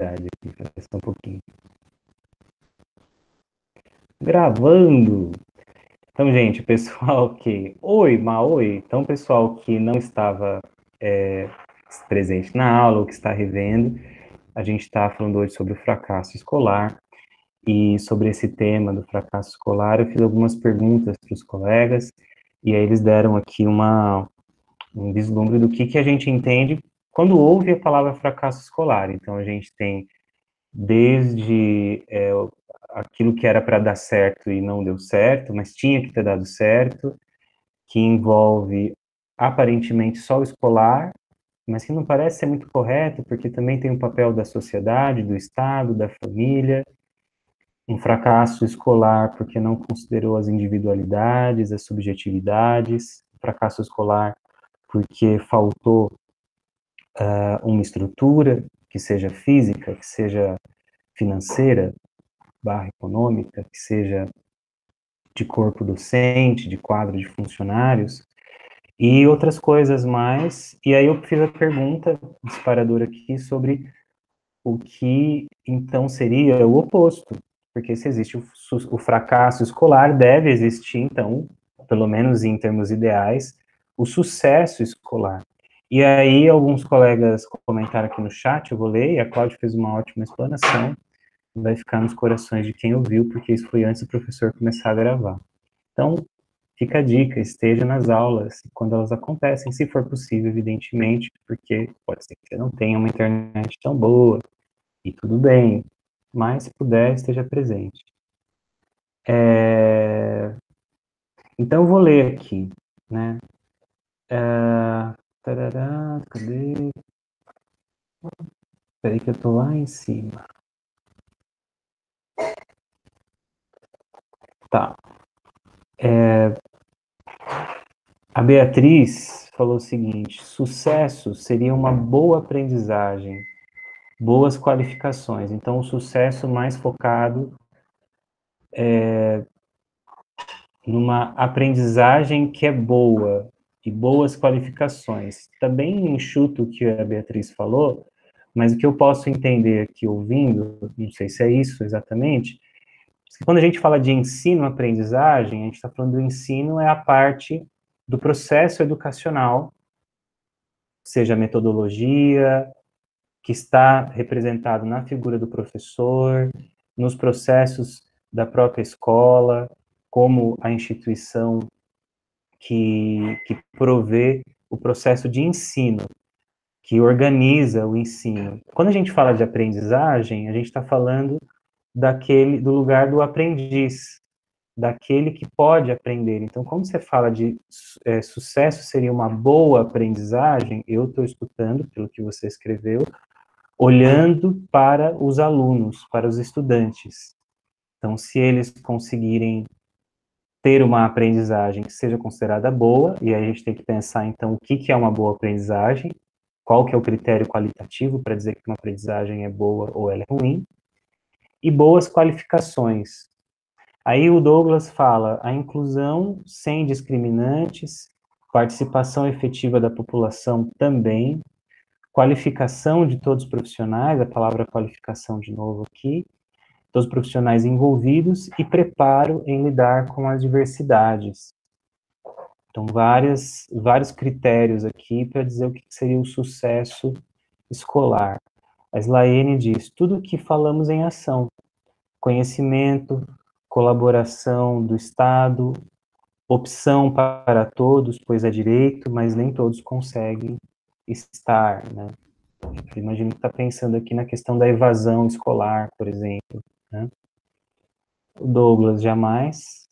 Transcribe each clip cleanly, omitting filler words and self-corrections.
aqui, só um pouquinho. Gravando! Então, gente, pessoal que... Oi, Maoi! Então, pessoal que não estava presente na aula, ou que está revendo, a gente está falando hoje sobre o fracasso escolar, e sobre esse tema do fracasso escolar, eu fiz algumas perguntas para os colegas, e aí eles deram aqui um vislumbre do que a gente entende quando ouve a palavra fracasso escolar. Então, a gente tem desde aquilo que era para dar certo e não deu certo, mas tinha que ter dado certo, que envolve aparentemente só o escolar, mas que não parece ser muito correto, porque também tem o papel da sociedade, do Estado, da família, um fracasso escolar porque não considerou as individualidades, as subjetividades, um fracasso escolar porque faltou uma estrutura que seja física, que seja financeira, barra econômica, que seja de corpo docente, de quadro de funcionários, e outras coisas mais. E aí eu fiz a pergunta disparadora aqui sobre o que então seria o oposto, porque se existe o fracasso escolar, deve existir, então, pelo menos em termos ideais, o sucesso escolar. E aí alguns colegas comentaram aqui no chat, eu vou ler, e a Cláudia fez uma ótima explanação, vai ficar nos corações de quem ouviu, porque isso foi antes do professor começar a gravar. Então, fica a dica, esteja nas aulas quando elas acontecem, se for possível, evidentemente, porque pode ser que você não tenha uma internet tão boa, e tudo bem, mas se puder, esteja presente. Então, eu vou ler aqui, né? Tarará, cadê? Espera aí que eu tô lá em cima. Tá. A Beatriz falou o seguinte: sucesso seria uma boa aprendizagem, boas qualificações. Então, o sucesso mais focado numa aprendizagem que é boa e boas qualificações. Também enxuto o que a Beatriz falou, mas o que eu posso entender aqui ouvindo, não sei se é isso exatamente, que quando a gente fala de ensino-aprendizagem, a gente está falando do ensino é a parte do processo educacional, seja a metodologia, que está representado na figura do professor, nos processos da própria escola, como a instituição que provê o processo de ensino, que organiza o ensino. Quando a gente fala de aprendizagem, a gente está falando do lugar do aprendiz, daquele que pode aprender. Então, como você fala de sucesso seria uma boa aprendizagem, eu estou escutando, pelo que você escreveu, olhando para os alunos, para os estudantes. Então, se eles conseguirem ter uma aprendizagem que seja considerada boa, e aí a gente tem que pensar, então, o que é uma boa aprendizagem, qual que é o critério qualitativo para dizer que uma aprendizagem é boa ou ela é ruim, e boas qualificações. Aí o Douglas fala, a inclusão sem discriminantes, participação efetiva da população também, qualificação de todos os profissionais, a palavra qualificação de novo aqui, todos os profissionais envolvidos e preparo em lidar com as diversidades. Então, vários critérios aqui para dizer o que seria o sucesso escolar. A Slaene diz, tudo o que falamos em ação, conhecimento, colaboração do Estado, opção para todos, pois é direito, mas nem todos conseguem estar, né? Eu imagino que está pensando aqui na questão da evasão escolar, por exemplo, né? O Douglas jamais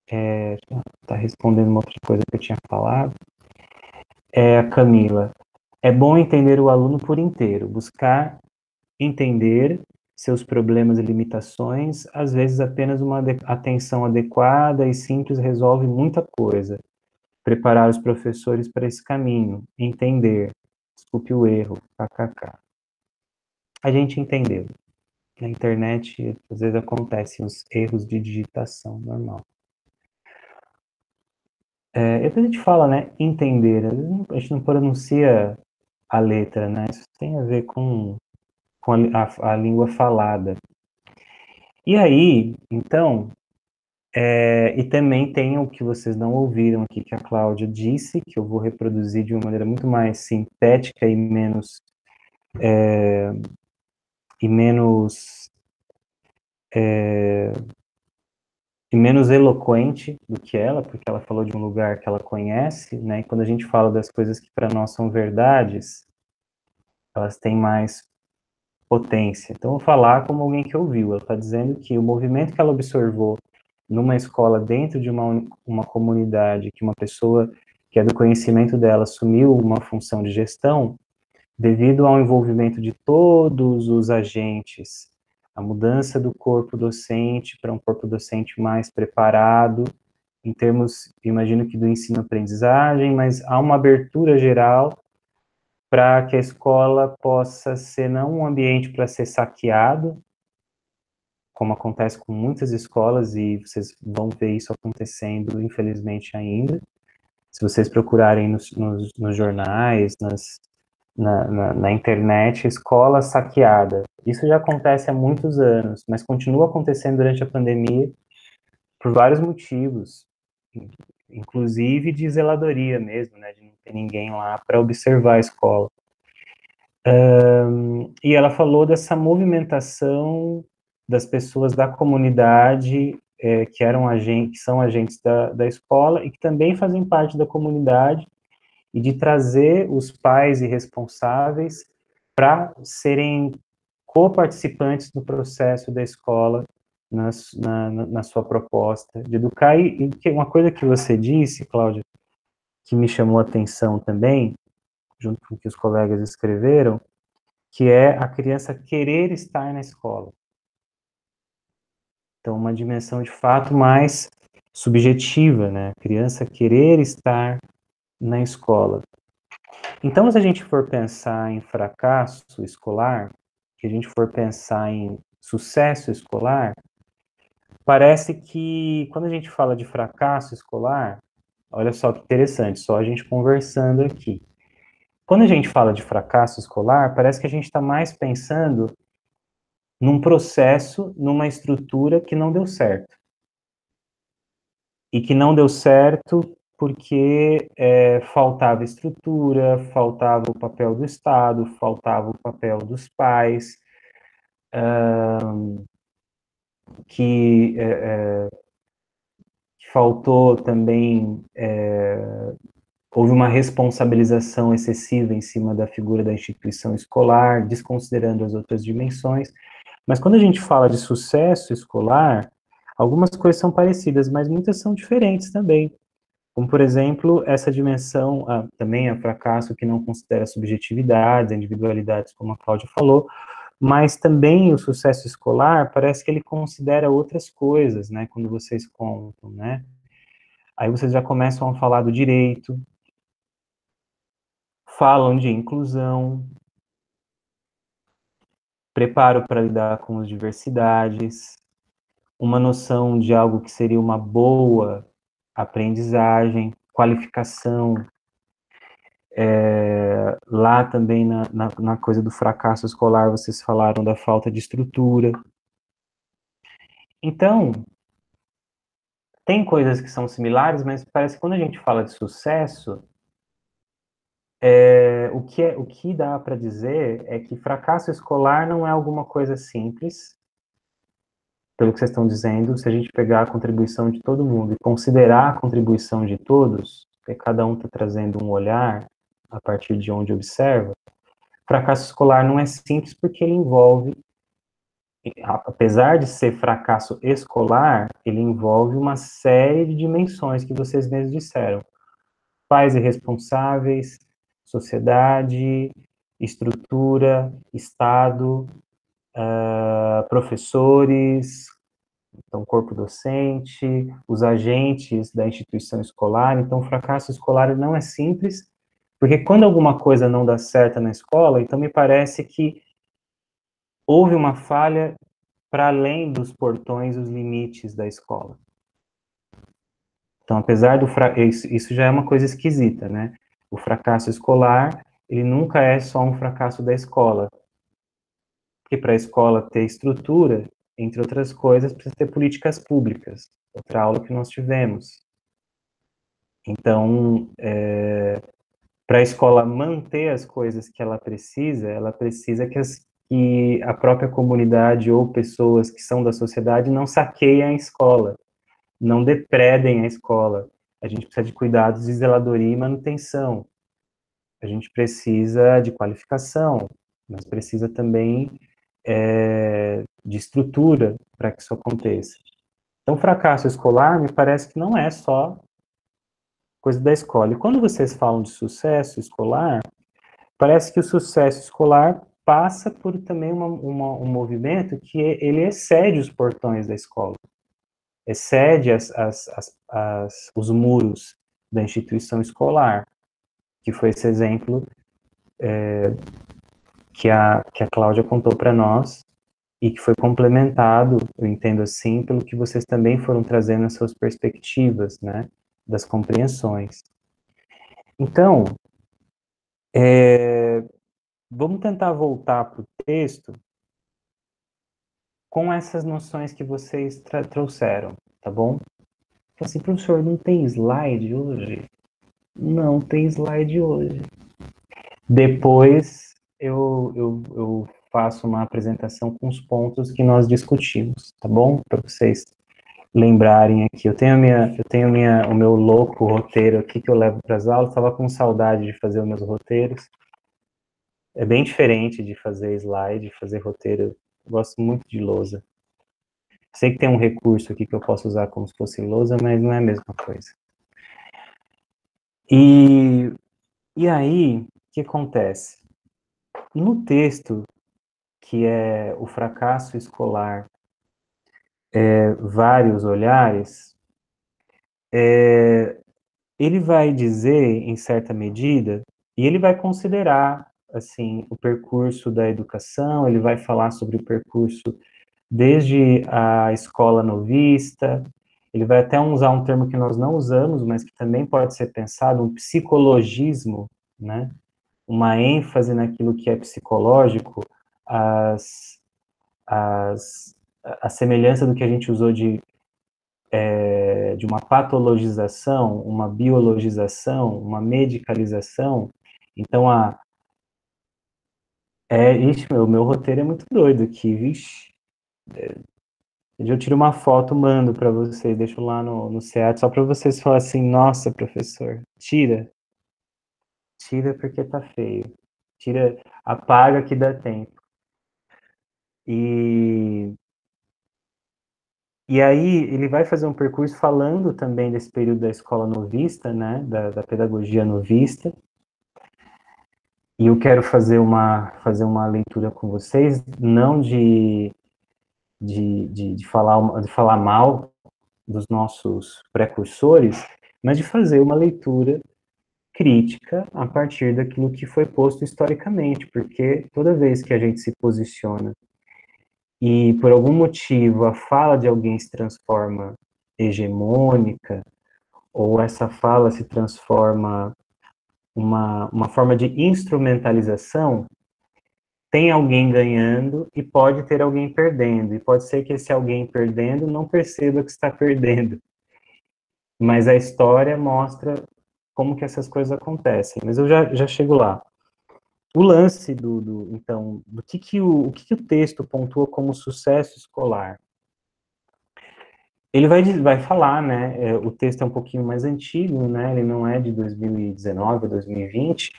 está respondendo uma outra coisa que eu tinha falado. A Camila, é bom entender o aluno por inteiro, buscar entender seus problemas e limitações, às vezes apenas uma atenção adequada e simples resolve muita coisa. Preparar os professores para esse caminho, entender, desculpe o erro, kkk. A gente entendeu. Na internet, às vezes acontecem os erros de digitação, normal. Depois a gente fala, né, entender, a gente não pronuncia a letra, né? Isso tem a ver com a língua falada. E aí, então, e também tem o que vocês não ouviram aqui, que a Cláudia disse, que eu vou reproduzir de uma maneira muito mais sintética e menos e menos e menos eloquente do que ela, porque ela falou de um lugar que ela conhece, né? E quando a gente fala das coisas que para nós são verdades, elas têm mais potência. Então, eu vou falar como alguém que ouviu. Ela está dizendo que o movimento que ela observou numa escola dentro de uma comunidade, que uma pessoa que é do conhecimento dela assumiu uma função de gestão, devido ao envolvimento de todos os agentes, a mudança do corpo docente para um corpo docente mais preparado, em termos, imagino que do ensino-aprendizagem, mas há uma abertura geral para que a escola possa ser não um ambiente para ser saqueado, como acontece com muitas escolas, e vocês vão ver isso acontecendo, infelizmente, ainda. Se vocês procurarem nos jornais, na internet, escola saqueada. Isso já acontece há muitos anos, mas continua acontecendo durante a pandemia por vários motivos, inclusive de zeladoria mesmo, né, de não ter ninguém lá para observar a escola. E ela falou dessa movimentação das pessoas da comunidade, que eram agentes, que são agentes da escola e que também fazem parte da comunidade, e de trazer os pais e responsáveis para serem co-participantes do processo da escola na sua proposta de educar. E uma coisa que você disse, Cláudia, que me chamou a atenção também, junto com o que os colegas escreveram, que é a criança querer estar na escola. Então, uma dimensão de fato mais subjetiva, né? A criança querer estar na escola. Então, se a gente for pensar em fracasso escolar, se a gente for pensar em sucesso escolar, parece que quando a gente fala de fracasso escolar, olha só que interessante, só a gente conversando aqui. Quando a gente fala de fracasso escolar, parece que a gente está mais pensando num processo, numa estrutura que não deu certo. E que não deu certo porque faltava estrutura, faltava o papel do Estado, faltava o papel dos pais, que faltou também, houve uma responsabilização excessiva em cima da figura da instituição escolar, desconsiderando as outras dimensões. Mas quando a gente fala de sucesso escolar, algumas coisas são parecidas, mas muitas são diferentes também. Como, por exemplo, essa dimensão, também é fracasso que não considera subjetividades, individualidades, como a Cláudia falou, mas também o sucesso escolar parece que ele considera outras coisas, né, quando vocês contam, né? Aí vocês já começam a falar do direito, falam de inclusão, preparo para lidar com as diversidades, uma noção de algo que seria uma boa aprendizagem, qualificação. Lá também na coisa do fracasso escolar, vocês falaram da falta de estrutura. Então, tem coisas que são similares, mas parece que quando a gente fala de sucesso, o que dá para dizer é que fracasso escolar não é alguma coisa simples, pelo que vocês estão dizendo. Se a gente pegar a contribuição de todo mundo e considerar a contribuição de todos, porque cada um está trazendo um olhar a partir de onde observa, fracasso escolar não é simples porque ele envolve, apesar de ser fracasso escolar, ele envolve uma série de dimensões que vocês mesmos disseram. Pais irresponsáveis, sociedade, estrutura, Estado, professores, então corpo docente, os agentes da instituição escolar. Então, o fracasso escolar não é simples, porque quando alguma coisa não dá certo na escola, então me parece que houve uma falha para além dos portões, os limites da escola. Então, apesar do isso já é uma coisa esquisita, né? O fracasso escolar, ele nunca é só um fracasso da escola. Porque para a escola ter estrutura, entre outras coisas, precisa ter políticas públicas. Outra aula que nós tivemos. Então, para a escola manter as coisas que ela precisa que a própria comunidade ou pessoas que são da sociedade não saqueiem a escola, não depredem a escola. A gente precisa de cuidados de zeladoria e manutenção. A gente precisa de qualificação, mas precisa também de estrutura para que isso aconteça. Então, fracasso escolar me parece que não é só coisa da escola. E quando vocês falam de sucesso escolar, parece que o sucesso escolar passa por também um movimento que ele excede os portões da escola, excede os muros da instituição escolar, que foi esse exemplo que a Cláudia contou para nós, e que foi complementado, eu entendo assim, pelo que vocês também foram trazendo nas suas perspectivas, né, das compreensões. Então, vamos tentar voltar para o texto com essas noções que vocês trouxeram, tá bom? Assim, professor, não tem slide hoje? Não tem slide hoje. Depois eu faço uma apresentação com os pontos que nós discutimos, tá bom? Para vocês lembrarem aqui. Eu tenho o meu louco roteiro aqui que eu levo para as aulas. Estava com saudade de fazer os meus roteiros. É bem diferente de fazer slide, fazer roteiro. Eu gosto muito de lousa. Sei que tem um recurso aqui que eu posso usar como se fosse lousa, mas não é a mesma coisa. E aí, o que acontece? No texto, que é o fracasso escolar, vários olhares, ele vai dizer, em certa medida, e ele vai considerar, assim, o percurso da educação, ele vai falar sobre o percurso desde a escola novista, ele vai até usar um termo que nós não usamos, mas que também pode ser pensado, um psicologismo, né? Uma ênfase naquilo que é psicológico, as, a semelhança do que a gente usou de uma patologização, uma biologização, uma medicalização. Então, ixi, meu roteiro é muito doido aqui, vixe. Eu tiro uma foto, mando para vocês, deixo lá no SEAT, só para vocês falarem assim, nossa, professor, tira porque tá feio. Tira, apaga que dá tempo. E aí ele vai fazer um percurso falando também desse período da escola novista, né, da pedagogia novista. E eu quero fazer uma leitura com vocês, não de falar mal dos nossos precursores, mas de fazer uma leitura crítica a partir daquilo que foi posto historicamente, porque toda vez que a gente se posiciona e por algum motivo a fala de alguém se transforma hegemônica, ou essa fala se transforma uma forma de instrumentalização, tem alguém ganhando e pode ter alguém perdendo. E pode ser que esse alguém perdendo não perceba que está perdendo. Mas a história mostra como que essas coisas acontecem. Mas eu já chego lá. O lance então, do o que o texto pontua como sucesso escolar? Ele vai falar, né, o texto é um pouquinho mais antigo, né, ele não é de 2019, 2020,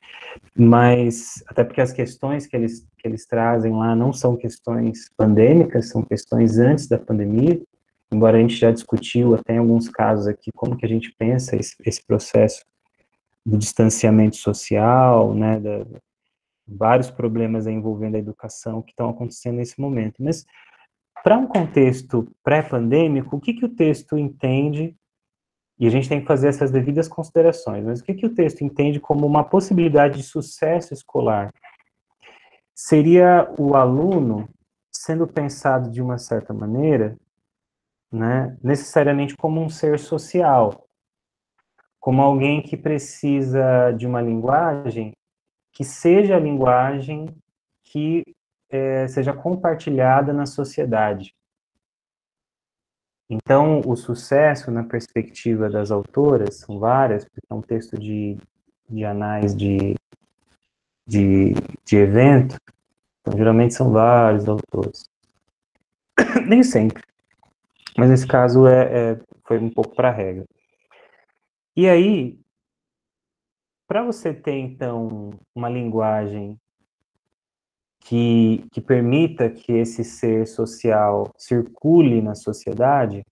mas até porque as questões que eles trazem lá não são questões pandêmicas, são questões antes da pandemia, embora a gente já discutiu até em alguns casos aqui como que a gente pensa esse processo do distanciamento social, né, vários problemas envolvendo a educação que estão acontecendo nesse momento, mas para um contexto pré-pandêmico, o que o texto entende, e a gente tem que fazer essas devidas considerações, mas o que o texto entende como uma possibilidade de sucesso escolar? Seria o aluno sendo pensado de uma certa maneira, né, necessariamente como um ser social, como alguém que precisa de uma linguagem que seja a linguagem que seja compartilhada na sociedade. Então, o sucesso, na perspectiva das autoras, são várias, porque é um texto de anais de, de evento, então, geralmente são vários autores. Nem sempre, mas nesse caso foi um pouco para a regra. E aí, para você ter, então, uma linguagem que permita que esse ser social circule na sociedade,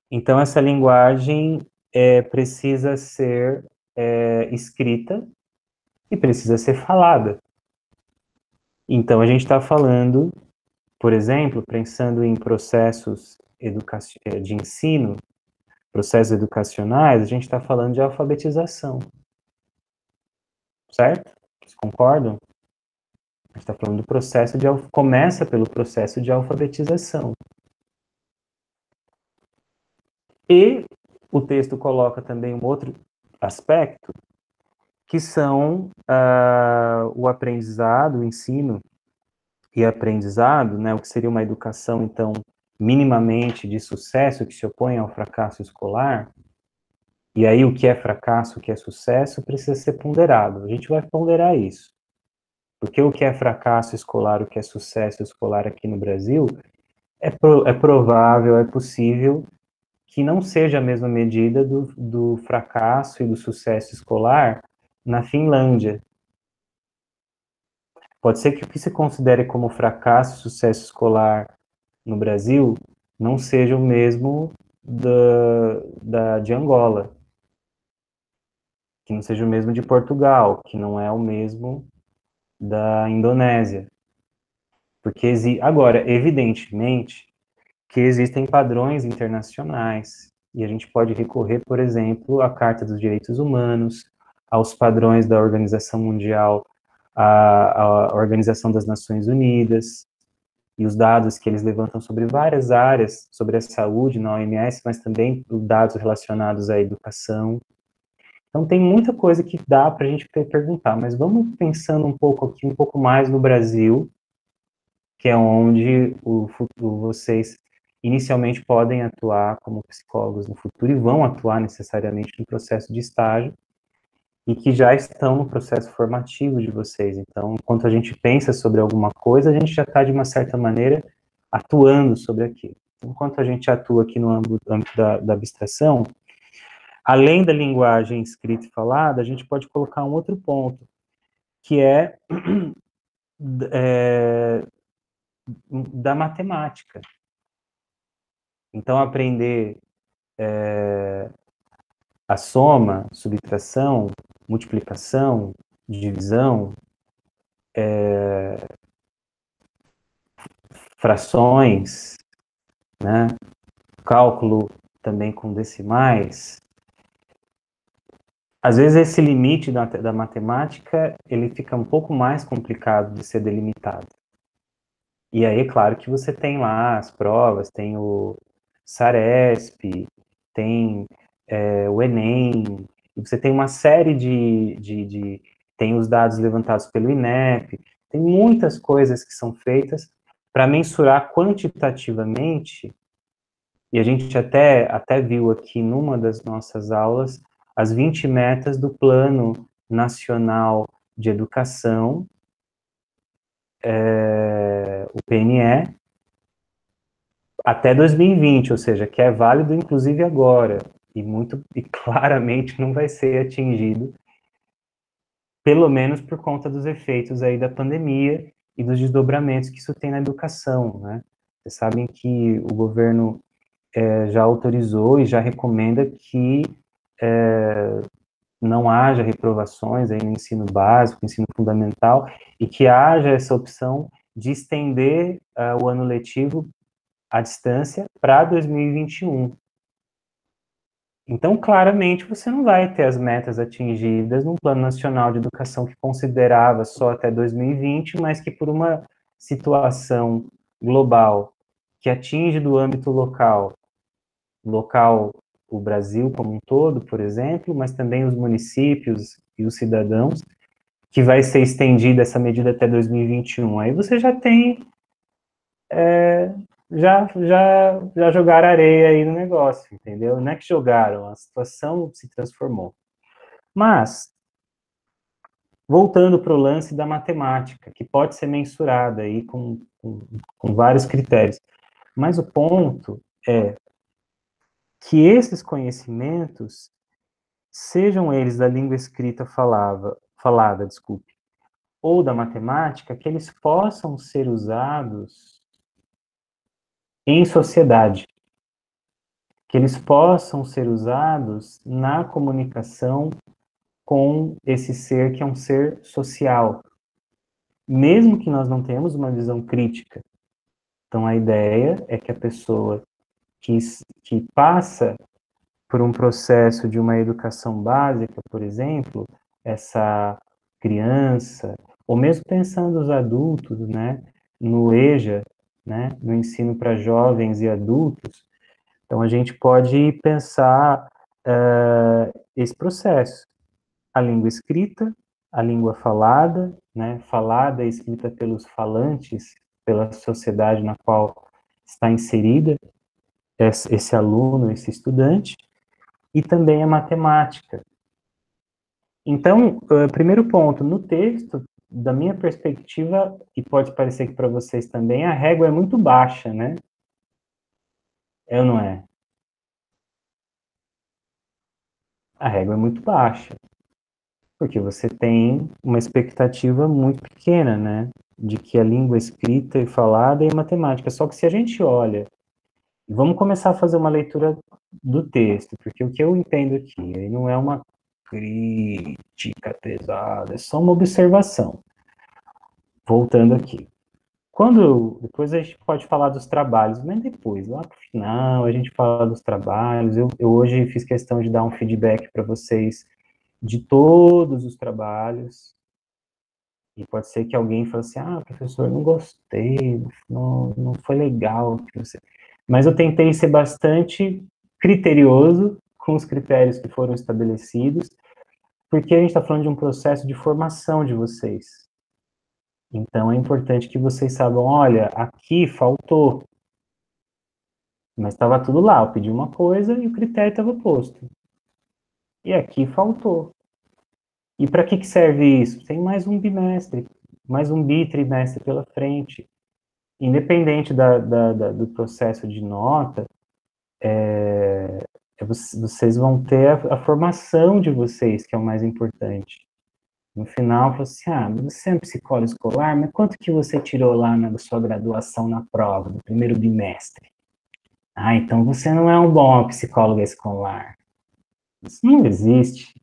então essa linguagem precisa ser escrita e precisa ser falada. Então a gente está falando, por exemplo, pensando em processos de ensino, processos educacionais, a gente está falando de alfabetização, certo? Vocês concordam? A gente está falando do processo começa pelo processo de alfabetização. E o texto coloca também um outro aspecto, que são o aprendizado, o ensino e aprendizado, né, o que seria uma educação, então, minimamente de sucesso, que se opõe ao fracasso escolar. E aí o que é fracasso, o que é sucesso, precisa ser ponderado. A gente vai ponderar isso. Porque o que é fracasso escolar, o que é sucesso escolar aqui no Brasil, é provável, é possível que não seja a mesma medida do fracasso e do sucesso escolar na Finlândia. Pode ser que o que se considere como fracasso e sucesso escolar no Brasil não seja o mesmo de Angola, que não seja o mesmo de Portugal, que não é o mesmo da Indonésia. Porque, agora, evidentemente, que existem padrões internacionais, e a gente pode recorrer, por exemplo, à Carta dos Direitos Humanos, aos padrões da Organização Mundial, à Organização das Nações Unidas, e os dados que eles levantam sobre várias áreas, sobre a saúde na OMS, mas também dados relacionados à educação. Então, tem muita coisa que dá para a gente perguntar, mas vamos pensando um pouco aqui, um pouco mais no Brasil, que é onde vocês inicialmente podem atuar como psicólogos no futuro e vão atuar necessariamente no processo de estágio e que já estão no processo formativo de vocês. Então, enquanto a gente pensa sobre alguma coisa, a gente já está, de uma certa maneira, atuando sobre aquilo. Enquanto a gente atua aqui no âmbito da abstração, além da linguagem escrita e falada, a gente pode colocar um outro ponto, que é da matemática. Então, aprender a soma, subtração, multiplicação, divisão, frações, né? Cálculo também com decimais. Às vezes esse limite da matemática, ele fica um pouco mais complicado de ser delimitado. E aí, é claro que você tem lá as provas, tem o Saresp, tem o Enem, e você tem uma série tem os dados levantados pelo INEP, tem muitas coisas que são feitas para mensurar quantitativamente, e a gente até viu aqui numa das nossas aulas as 20 metas do Plano Nacional de Educação, o PNE, até 2020, ou seja, que é válido inclusive agora, e claramente não vai ser atingido, pelo menos por conta dos efeitos aí da pandemia e dos desdobramentos que isso tem na educação, né? Vocês sabem que o governo já autorizou e já recomenda que não haja reprovações aí no ensino básico, ensino fundamental, e que haja essa opção de estender o ano letivo à distância para 2021. Então, claramente, você não vai ter as metas atingidas no Plano Nacional de Educação que considerava só até 2020, mas que por uma situação global que atinge do âmbito local, o Brasil como um todo, por exemplo, mas também os municípios e os cidadãos, que vai ser estendida essa medida até 2021. Aí você já tem, já jogaram areia aí no negócio, entendeu? Não é que jogaram, a situação se transformou. Mas, voltando para o lance da matemática, que pode ser mensurada aí com vários critérios. Mas o ponto é que esses conhecimentos, sejam eles da língua escrita falada, desculpe, ou da matemática, que eles possam ser usados em sociedade, que eles possam ser usados na comunicação com esse ser que é um ser social, mesmo que nós não tenhamos uma visão crítica. Então, a ideia é que a pessoa que passa por um processo de uma educação básica, por exemplo, essa criança, ou mesmo pensando os adultos, né, no EJA, né, no ensino para jovens e adultos, então a gente pode pensar esse processo, a língua escrita, a língua falada, né, falada e escrita pelos falantes, pela sociedade na qual está inserida esse aluno, esse estudante, e também a matemática. Então, primeiro ponto, no texto, da minha perspectiva, e pode parecer que para vocês também, a régua é muito baixa, né? É ou não é? A régua é muito baixa, porque você tem uma expectativa muito pequena, né? De que a língua escrita e falada é matemática. Só que se a gente olha, vamos começar a fazer uma leitura do texto, porque o que eu entendo aqui, aí não é uma crítica pesada, é só uma observação. Voltando aqui. Depois a gente pode falar dos trabalhos, mas depois, lá pro final, a gente fala dos trabalhos. Eu hoje fiz questão de dar um feedback para vocês de todos os trabalhos, e pode ser que alguém fale assim, professor, não gostei, não foi legal. Mas eu tentei ser bastante criterioso com os critérios que foram estabelecidos, porque a gente está falando de um processo de formação de vocês. Então, é importante que vocês saibam, olha, aqui faltou, mas estava tudo lá, eu pedi uma coisa e o critério estava posto. E aqui faltou. E para que serve isso? Tem mais um bimestre, mais um bitrimestre pela frente. Independente do processo de nota, vocês vão ter a formação de vocês, que é o mais importante. No final, fala assim, você é um psicólogo escolar, mas quanto que você tirou lá na sua graduação na prova, no primeiro bimestre? Então você não é um bom psicólogo escolar. Isso não existe.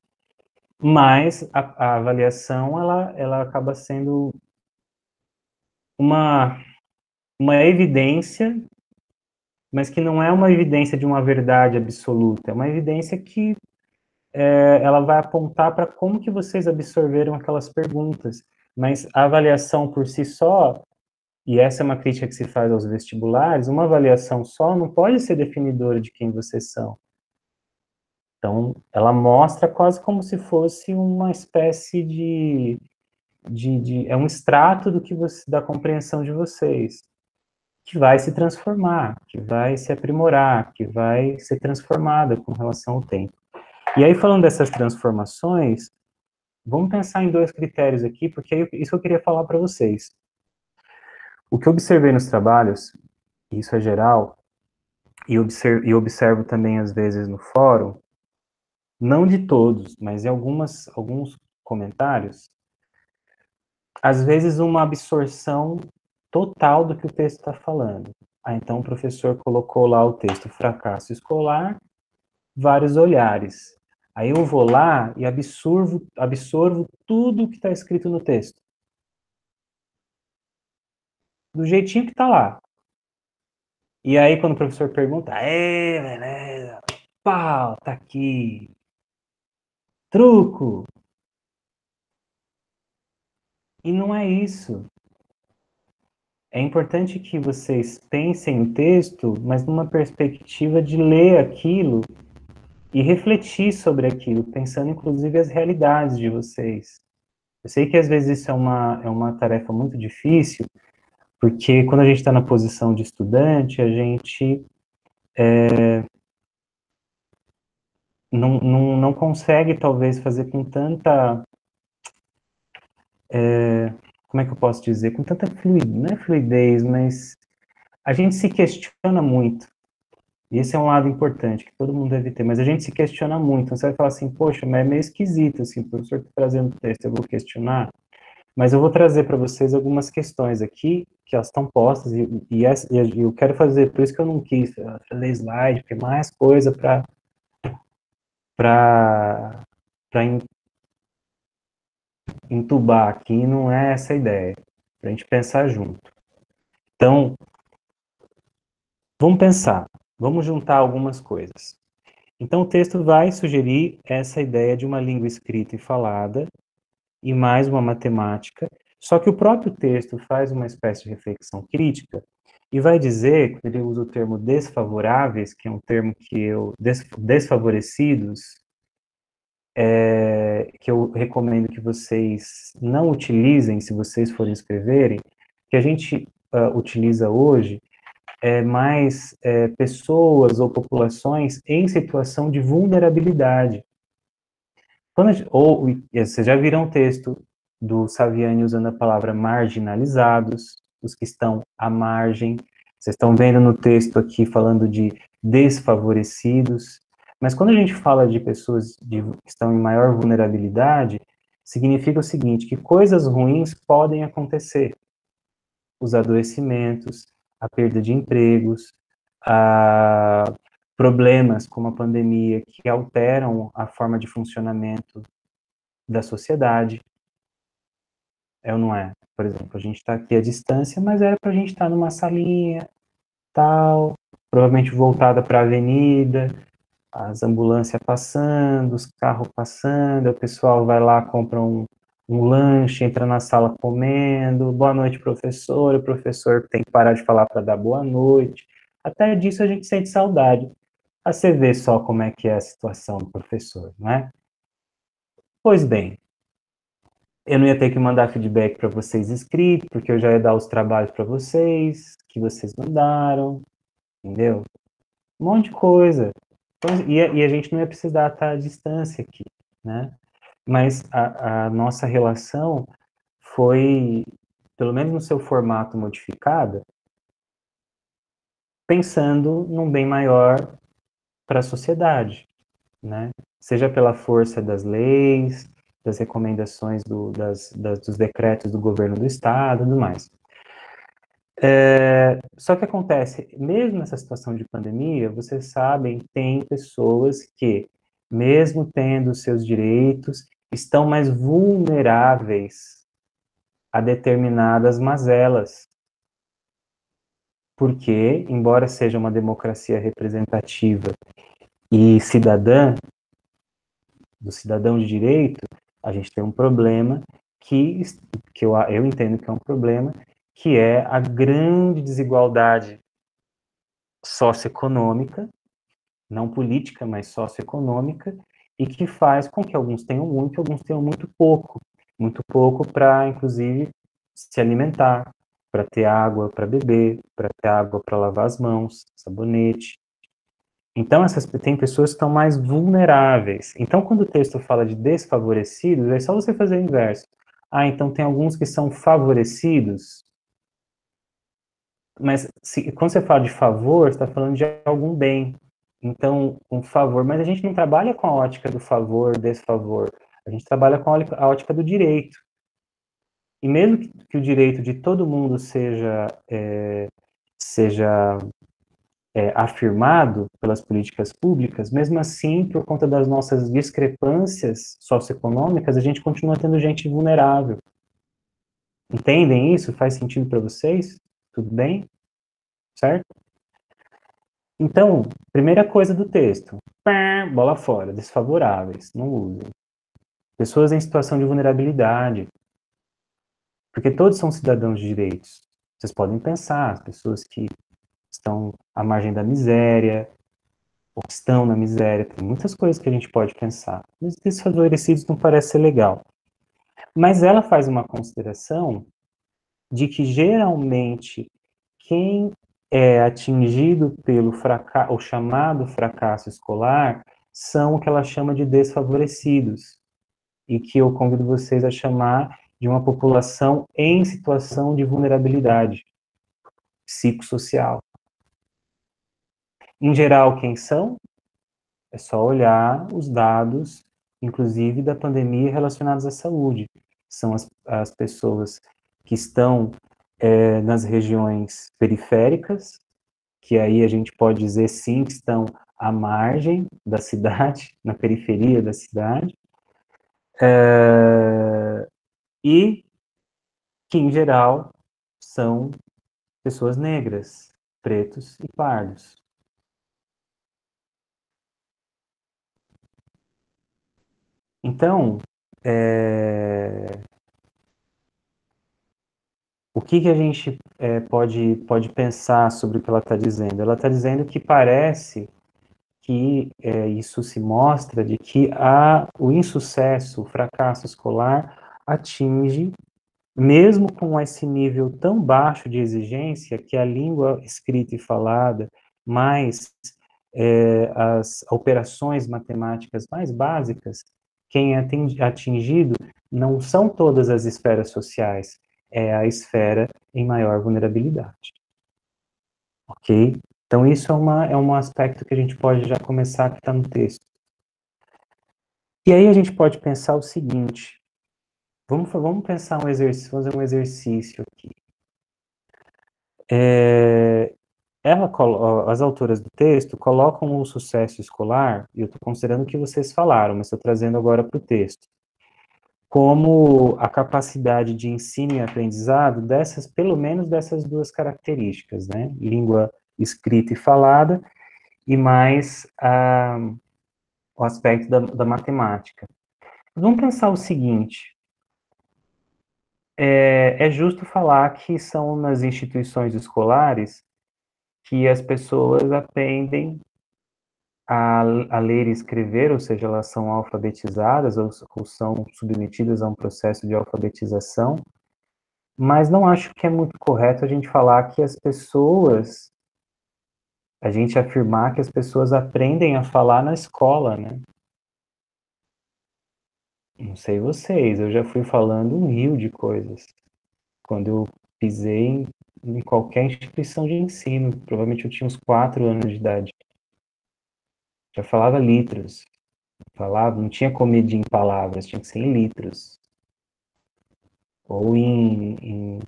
Mas a avaliação, ela acaba sendo uma evidência, mas que não é uma evidência de uma verdade absoluta. É uma evidência que ela vai apontar para como que vocês absorveram aquelas perguntas. Mas a avaliação por si só, e essa é uma crítica que se faz aos vestibulares, uma avaliação só não pode ser definidora de quem vocês são. Então, ela mostra quase como se fosse uma espécie é um extrato da compreensão de vocês, que vai se transformar, que vai se aprimorar, que vai ser transformada com relação ao tempo. E aí, falando dessas transformações, vamos pensar em dois critérios aqui, porque isso eu queria falar para vocês. O que eu observei nos trabalhos, e isso é geral, e observo também às vezes no fórum, não de todos, mas em alguns comentários, às vezes uma absorção total do que o texto está falando. Então o professor colocou lá o texto fracasso escolar, vários olhares. Aí eu vou lá e absorvo tudo que está escrito no texto. Do jeitinho que está lá. E aí quando o professor pergunta, beleza, pau, tá aqui. Truco. E não é isso. É importante que vocês pensem o texto, mas numa perspectiva de ler aquilo e refletir sobre aquilo, pensando inclusive as realidades de vocês. Eu sei que às vezes isso é uma tarefa muito difícil, porque quando a gente está na posição de estudante, a gente não consegue, talvez, fazer com tanta, como é que eu posso dizer, com tanta fluidez, não é fluidez, mas a gente se questiona muito. E esse é um lado importante, que todo mundo deve ter, mas a gente se questiona muito. Então você vai falar assim, poxa, mas é meio esquisito, assim, o professor está trazendo texto, eu vou questionar. Mas eu vou trazer para vocês algumas questões aqui, que elas estão postas, e eu quero fazer, por isso que eu não quis fazer slide, porque é mais coisa para entubar aqui, não é essa a ideia, para a gente pensar junto. Então, vamos pensar, vamos juntar algumas coisas. Então, o texto vai sugerir essa ideia de uma língua escrita e falada, e mais uma matemática, só que o próprio texto faz uma espécie de reflexão crítica e vai dizer, quando ele usa o termo desfavoráveis, que é um termo que desfavorecidos, que eu recomendo que vocês não utilizem se vocês forem escreverem, que a gente utiliza hoje é mais pessoas ou populações em situação de vulnerabilidade. Vocês já viram o texto do Saviani usando a palavra marginalizados, os que estão à margem. Vocês estão vendo no texto aqui falando de desfavorecidos. Mas quando a gente fala de pessoas que estão em maior vulnerabilidade, significa o seguinte, que coisas ruins podem acontecer. Os adoecimentos, a perda de empregos, a problemas como a pandemia que alteram a forma de funcionamento da sociedade, é ou não é? Por exemplo, a gente está aqui à distância, mas era para a gente estar numa salinha, tal, provavelmente voltada para a avenida, as ambulâncias passando, os carros passando, o pessoal vai lá, compra um lanche, entra na sala comendo, boa noite, professor, o professor tem que parar de falar para dar boa noite, até disso a gente sente saudade. A você vê só como é que é a situação do professor, não é? Pois bem, eu não ia ter que mandar feedback para vocês escrito, porque eu já ia dar os trabalhos para vocês, que vocês mandaram, entendeu? Um monte de coisa. E a gente não ia precisar estar à distância aqui, né? Mas a nossa relação foi, pelo menos no seu formato modificado, pensando num bem maior para a sociedade, né? Seja pela força das leis, das recomendações dos decretos do governo do estado, e tudo mais. Só que acontece, mesmo nessa situação de pandemia, vocês sabem, tem pessoas que, mesmo tendo seus direitos, estão mais vulneráveis a determinadas mazelas, porque, embora seja uma democracia representativa e cidadã, do cidadão de direito, a gente tem um problema que eu entendo que é um problema, que é a grande desigualdade socioeconômica, não política, mas socioeconômica, e que faz com que alguns tenham muito e alguns tenham muito pouco para, inclusive, se alimentar, para ter água para beber, para ter água para lavar as mãos, sabonete. Então, tem pessoas que estão mais vulneráveis. Então, quando o texto fala de desfavorecidos, é só você fazer o inverso. Ah, então tem alguns que são favorecidos, mas quando você fala de favor, você está falando de algum bem. Então, um favor, mas a gente não trabalha com a ótica do favor, desfavor. A gente trabalha com a ótica do direito. E mesmo que o direito de todo mundo seja afirmado pelas políticas públicas, mesmo assim, por conta das nossas discrepâncias socioeconômicas, a gente continua tendo gente vulnerável. Entendem isso? Faz sentido para vocês? Tudo bem? Certo? Então, primeira coisa do texto, bola fora, desfavoráveis, não usem. Pessoas em situação de vulnerabilidade, porque todos são cidadãos de direitos. Vocês podem pensar, as pessoas que estão à margem da miséria, ou que estão na miséria, tem muitas coisas que a gente pode pensar. Mas desfavorecidos não parece ser legal. Mas ela faz uma consideração de que, geralmente, quem é atingido pelo fracasso, o chamado fracasso escolar, são o que ela chama de desfavorecidos, e que eu convido vocês a chamar de uma população em situação de vulnerabilidade psicossocial. Em geral, quem são? É só olhar os dados, inclusive da pandemia, relacionados à saúde. São as pessoas que estão nas regiões periféricas, que aí a gente pode dizer sim que estão à margem da cidade, na periferia da cidade, e que, em geral, são pessoas negras, pretos e pardos. Então, o que a gente pode pensar sobre o que ela está dizendo? Ela está dizendo que parece que isso se mostra de que o insucesso, o fracasso escolar atinge, mesmo com esse nível tão baixo de exigência, que a língua escrita e falada, mais as operações matemáticas mais básicas, quem é atingido não são todas as esferas sociais, é a esfera em maior vulnerabilidade, ok? Então, isso é um aspecto que a gente pode já começar, que está no texto. E aí a gente pode pensar o seguinte, vamos pensar um exercício, fazer um exercício aqui. As autoras do texto colocam o sucesso escolar, e eu estou considerando o que vocês falaram, mas estou trazendo agora para o texto, como a capacidade de ensino e aprendizado pelo menos dessas duas características, né? Língua escrita e falada, e mais o aspecto da matemática. Vamos pensar o seguinte, é justo falar que são nas instituições escolares que as pessoas aprendem a ler e escrever, ou seja, elas são alfabetizadas ou são submetidas a um processo de alfabetização, mas não acho que é muito correto a gente falar que a gente afirmar que as pessoas aprendem a falar na escola, né? Não sei vocês, eu já fui falando um rio de coisas. Quando eu pisei em qualquer instituição de ensino, provavelmente eu tinha uns 4 anos de idade. Já falava litros, falava, não tinha comida em palavras, tinha que ser em litros. Ou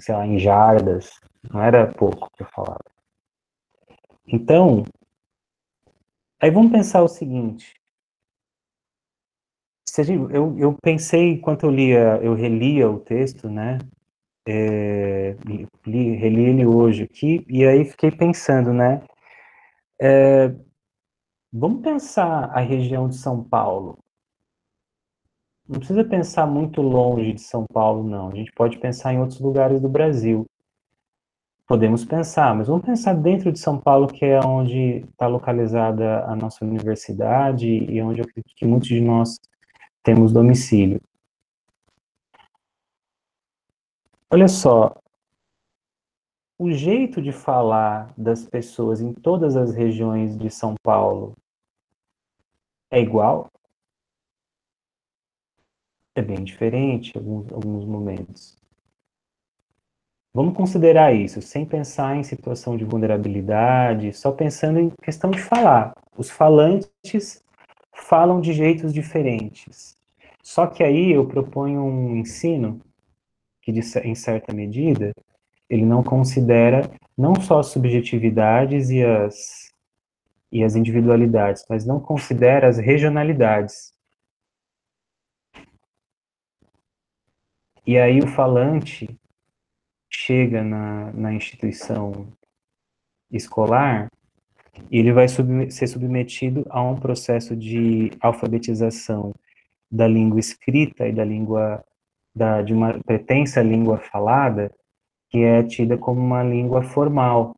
sei lá, em jardas. Não era pouco que eu falava. Então, aí vamos pensar o seguinte. Eu pensei, enquanto eu relia o texto, né? Reli ele hoje aqui, e aí fiquei pensando, né? Vamos pensar a região de São Paulo. Não precisa pensar muito longe de São Paulo, não. A gente pode pensar em outros lugares do Brasil. Podemos pensar, mas vamos pensar dentro de São Paulo, que é onde está localizada a nossa universidade e onde eu acredito que muitos de nós temos domicílio. Olha só, o jeito de falar das pessoas em todas as regiões de São Paulo é igual? É bem diferente em alguns momentos. Vamos considerar isso, sem pensar em situação de vulnerabilidade, só pensando em questão de falar. Os falantes falam de jeitos diferentes. Só que aí eu proponho um ensino que, em certa medida, ele não considera não só as subjetividades e as individualidades, mas não considera as regionalidades. E aí o falante chega na instituição escolar e ele vai ser submetido a um processo de alfabetização da língua escrita e da língua, de uma pretensa língua falada, que é tida como uma língua formal,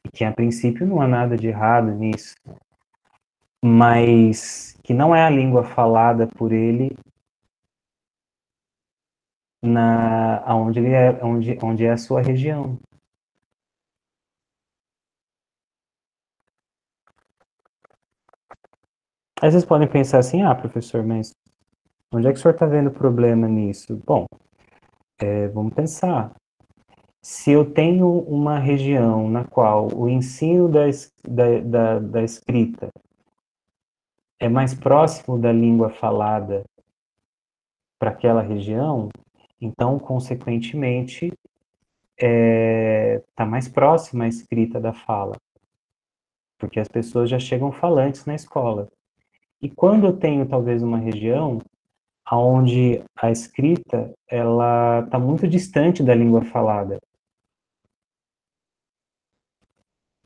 e que a princípio não há nada de errado nisso, mas que não é a língua falada por ele onde ele é, onde é a sua região. Aí vocês podem pensar assim, professor, mas onde é que o senhor está vendo problema nisso? Bom, vamos pensar. Se eu tenho uma região na qual o ensino da escrita é mais próximo da língua falada para aquela região, então, consequentemente, está mais próxima a escrita da fala, porque as pessoas já chegam falantes na escola. E quando eu tenho talvez uma região onde a escrita ela está muito distante da língua falada,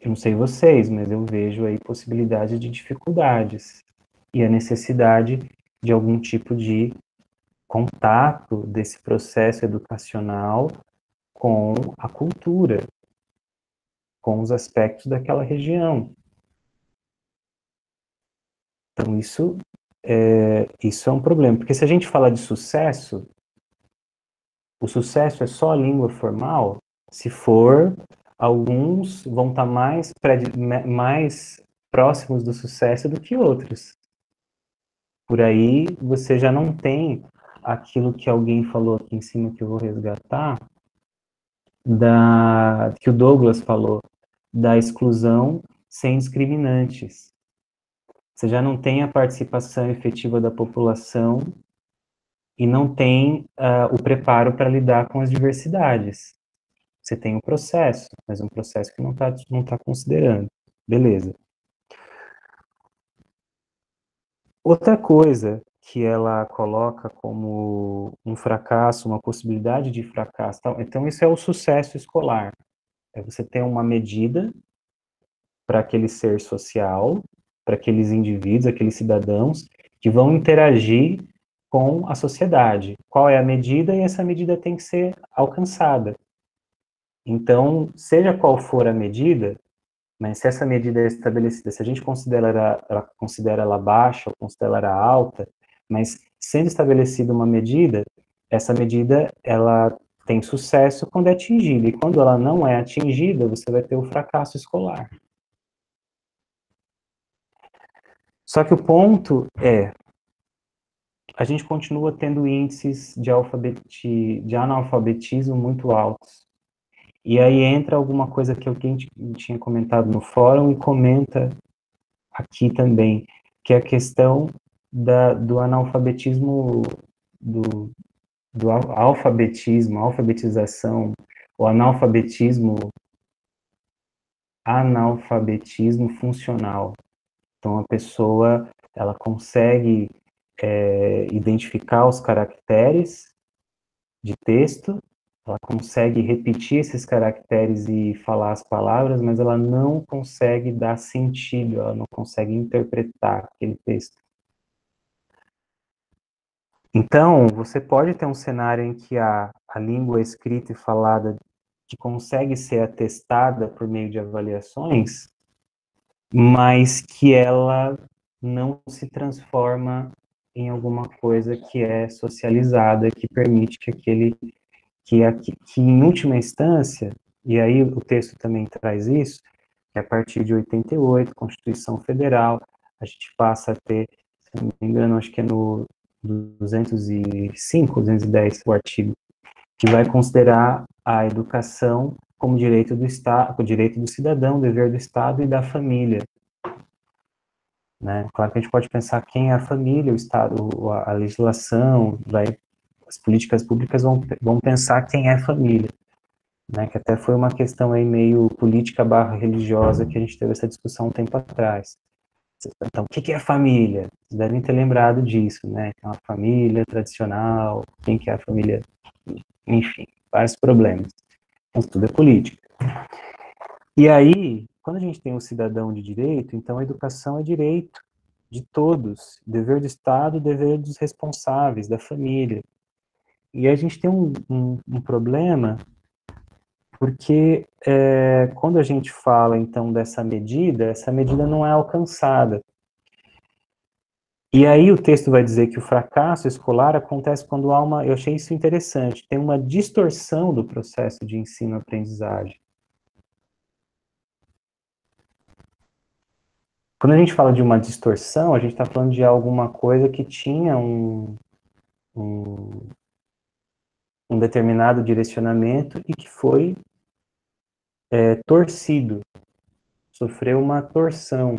eu não sei vocês, mas eu vejo aí possibilidade de dificuldades e a necessidade de algum tipo de contato desse processo educacional com a cultura, com os aspectos daquela região. Então, isso é um problema, porque se a gente fala de sucesso, o sucesso é só a língua formal, se for, alguns vão estar mais próximos do sucesso do que outros. Por aí, você já não tem aquilo que alguém falou aqui em cima que eu vou resgatar, que o Douglas falou, da exclusão sem discriminantes. Você já não tem a participação efetiva da população e não tem o preparo para lidar com as diversidades. Você tem um processo, mas um processo que não tá considerando. Beleza. Outra coisa que ela coloca como um fracasso, uma possibilidade de fracasso, então isso é o sucesso escolar. É você ter uma medida para aquele ser social, para aqueles indivíduos, aqueles cidadãos que vão interagir com a sociedade. Qual é a medida? E essa medida tem que ser alcançada. Então, seja qual for a medida, mas se essa medida é estabelecida, se a gente considera ela baixa ou considera ela alta, mas sendo estabelecida uma medida, essa medida ela tem sucesso quando é atingida, e quando ela não é atingida, você vai ter o fracasso escolar. Só que o ponto é, a gente continua tendo índices de analfabetismo muito altos. E aí entra alguma coisa que alguém tinha comentado no fórum e comenta aqui também, que é a questão do analfabetismo, do, do alfabetização, o analfabetismo funcional. Então, a pessoa, ela consegue identificar os caracteres de texto, ela consegue repetir esses caracteres e falar as palavras, mas ela não consegue dar sentido, ela não consegue interpretar aquele texto. Então, você pode ter um cenário em que a língua escrita e falada que consegue ser atestada por meio de avaliações, mas que ela não se transforma em alguma coisa que é socializada, que permite que em última instância, e aí o texto também traz isso, que a partir de 88, Constituição Federal, a gente passa a ter, se não me engano, acho que é no 205, 210, o artigo, que vai considerar a educação como direito do Estado, o direito do cidadão, dever do Estado e da família. Né? Claro que a gente pode pensar quem é a família, o Estado, a legislação, as políticas públicas vão pensar quem é a família. Né, que até foi uma questão aí meio política barra religiosa que a gente teve essa discussão um tempo atrás. Então, o que é a família? Vocês devem ter lembrado disso, né? É uma família tradicional, quem que é a família? Enfim, vários problemas. Então, tudo é política. E aí, quando a gente tem um cidadão de direito, então a educação é direito de todos, dever do Estado, dever dos responsáveis, da família. E a gente tem um problema porque quando a gente fala, então, dessa medida, essa medida não é alcançada. E aí o texto vai dizer que o fracasso escolar acontece quando há uma, eu achei isso interessante, tem uma distorção do processo de ensino-aprendizagem. Quando a gente fala de uma distorção, a gente está falando de alguma coisa que tinha um, um determinado direcionamento e que foi torcido, sofreu uma torção,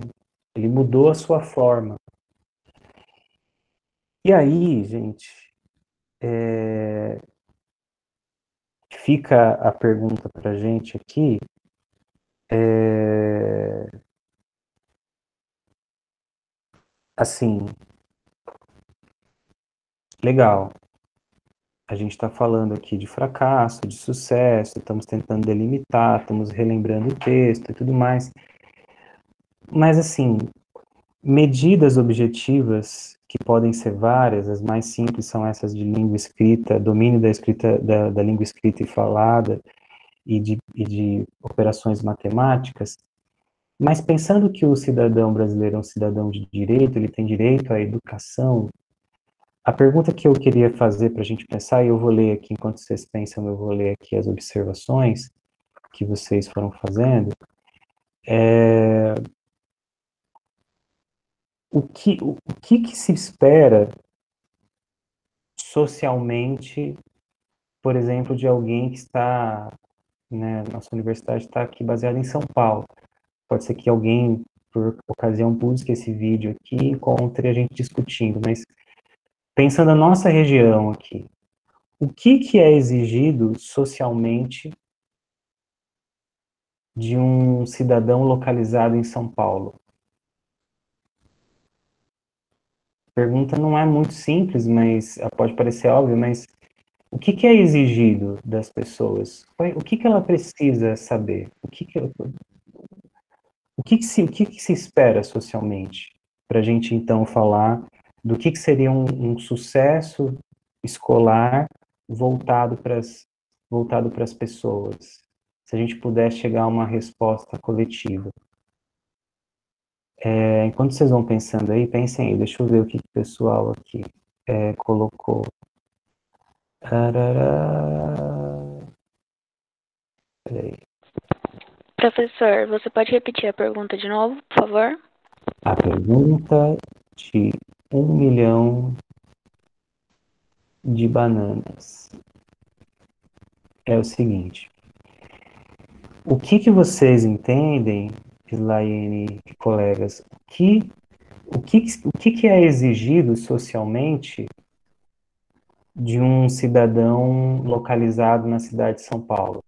ele mudou a sua forma. E aí, gente, fica a pergunta para a gente aqui, assim, legal, a gente está falando aqui de fracasso, de sucesso, estamos tentando delimitar, estamos relembrando o texto e tudo mais, mas assim, medidas objetivas, que podem ser várias, as mais simples são essas de língua escrita, domínio da escrita, da língua escrita e falada, e de operações matemáticas, mas pensando que o cidadão brasileiro é um cidadão de direito, ele tem direito à educação, a pergunta que eu queria fazer para a gente pensar, e eu vou ler aqui, enquanto vocês pensam, eu vou ler aqui as observações que vocês foram fazendo, é o que se espera socialmente, por exemplo, de alguém que está, né, nossa universidade está aqui baseada em São Paulo. Pode ser que alguém, por ocasião, busque esse vídeo aqui e encontre a gente discutindo, mas pensando na nossa região aqui, o que é exigido socialmente de um cidadão localizado em São Paulo? A pergunta não é muito simples, mas pode parecer óbvio, mas o que é exigido das pessoas? O que ela precisa saber? O que que se espera socialmente? Para a gente, então, falar do que seria um sucesso escolar voltado para as pessoas. Se a gente puder chegar a uma resposta coletiva. Enquanto vocês vão pensando aí, pensem aí, deixa eu ver o que o pessoal aqui colocou. Tarará. Peraí. Professor, você pode repetir a pergunta de novo, por favor? A pergunta de 1 milhão de bananas é o seguinte: o que vocês entendem, Islaine e colegas, o que é exigido socialmente de um cidadão localizado na cidade de São Paulo?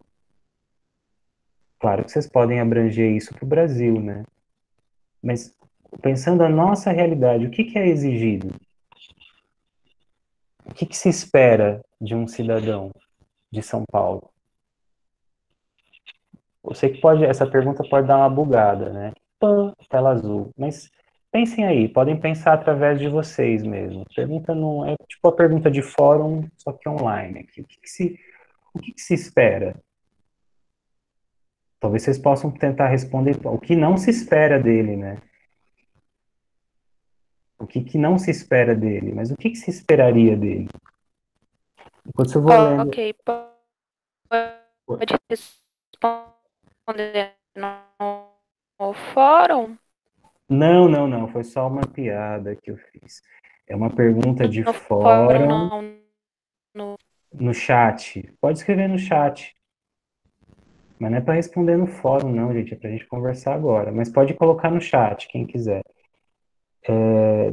Claro que vocês podem abranger isso para o Brasil, né? Mas pensando a nossa realidade, o que é exigido? O que se espera de um cidadão de São Paulo? Eu sei que essa pergunta pode dar uma bugada, né? Pã, tela azul. Mas pensem aí, podem pensar através de vocês mesmo. A pergunta não é tipo a pergunta de fórum, só que online. Aqui. O que que se espera? Talvez vocês possam tentar responder o que não se espera dele, né? O que não se espera dele, mas o que se esperaria dele? Enquanto eu vou lendo. Ok, pode responder no fórum? Não, não, não, foi só uma piada que eu fiz. É uma pergunta de No fórum, fórum não. No... no chat. Pode escrever no chat, mas não é para responder no fórum, não, gente. É para a gente conversar agora. Mas pode colocar no chat, quem quiser.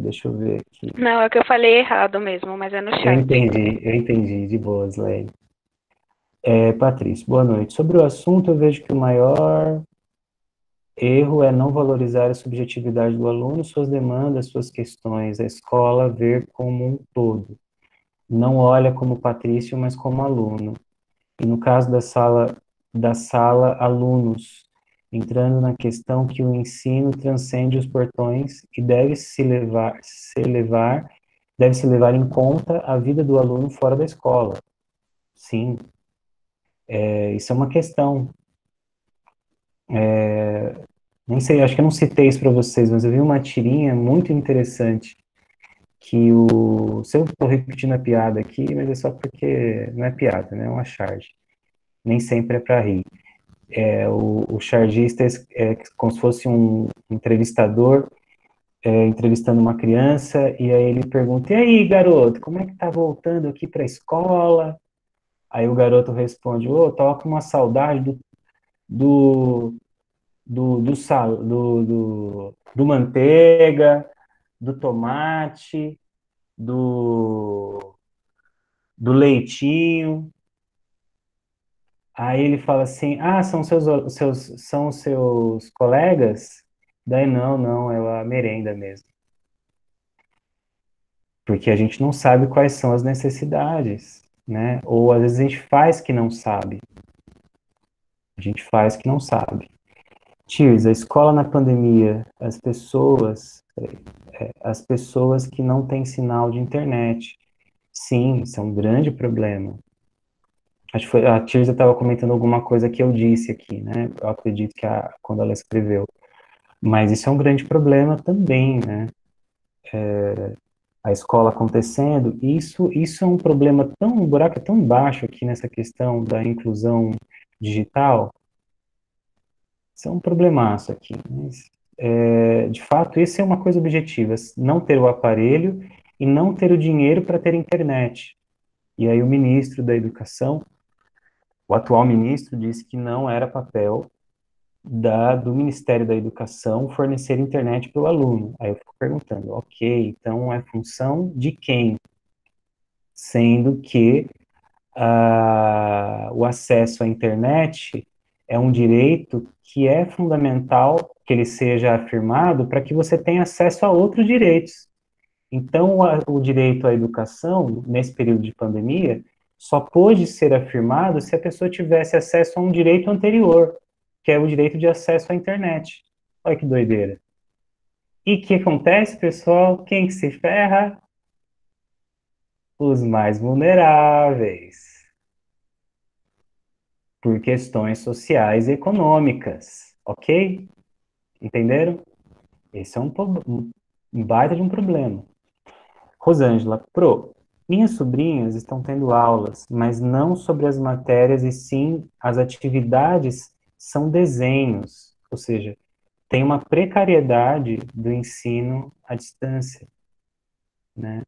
Deixa eu ver aqui. Não, é que eu falei errado mesmo, mas é no chat. Eu entendi, de boas, Lene. Patrícia, boa noite. Sobre o assunto, eu vejo que o maior erro é não valorizar a subjetividade do aluno, suas demandas, suas questões. A escola ver como um todo. Não olha como Patrício, mas como aluno. E no caso da sala alunos, entrando na questão que o ensino transcende os portões e deve se levar em conta a vida do aluno fora da escola. Sim, isso é uma questão. Nem sei, acho que eu não citei isso para vocês, mas eu vi uma tirinha muito interessante que o... Se eu estou repetindo a piada aqui, mas é só porque não é piada, né? É uma charge. Nem sempre é para rir. O chargista é como se fosse um entrevistador entrevistando uma criança, e aí ele pergunta, e aí, garoto, como é que tá voltando aqui para a escola? Aí o garoto responde, ô, tava com uma saudade do, do manteiga, do tomate, do, do leitinho. Aí ele fala assim, ah, são os seus colegas? Daí, não, é a merenda mesmo. Porque a gente não sabe quais são as necessidades, né? Ou às vezes a gente faz que não sabe. A gente faz que não sabe. Tios, a escola na pandemia, as pessoas que não têm sinal de internet. Sim, isso é um grande problema. Acho que a Tirza estava comentando alguma coisa que eu disse aqui, né? Eu acredito que quando ela escreveu. Mas isso é um grande problema também, né? A escola acontecendo, isso é um problema um buraco tão baixo aqui nessa questão da inclusão digital. Isso é um problemaço aqui. Mas, de fato, isso é uma coisa objetiva, não ter o aparelho e não ter o dinheiro para ter internet. E aí o ministro da Educação, o atual ministro, disse que não era papel do Ministério da Educação fornecer internet para o aluno. Aí eu fico perguntando, ok, então é função de quem? Sendo que o acesso à internet é um direito que é fundamental que ele seja afirmado para que você tenha acesso a outros direitos. Então, o direito à educação, nesse período de pandemia, só pôde ser afirmado se a pessoa tivesse acesso a um direito anterior, que é o direito de acesso à internet. Olha que doideira. E o que acontece, pessoal? Quem que se ferra? Os mais vulneráveis, por questões sociais e econômicas, ok? Entenderam? Esse é um baita de um problema. Rosângela, minhas sobrinhas estão tendo aulas, mas não sobre as matérias e sim as atividades são desenhos, ou seja, tem uma precariedade do ensino à distância, né?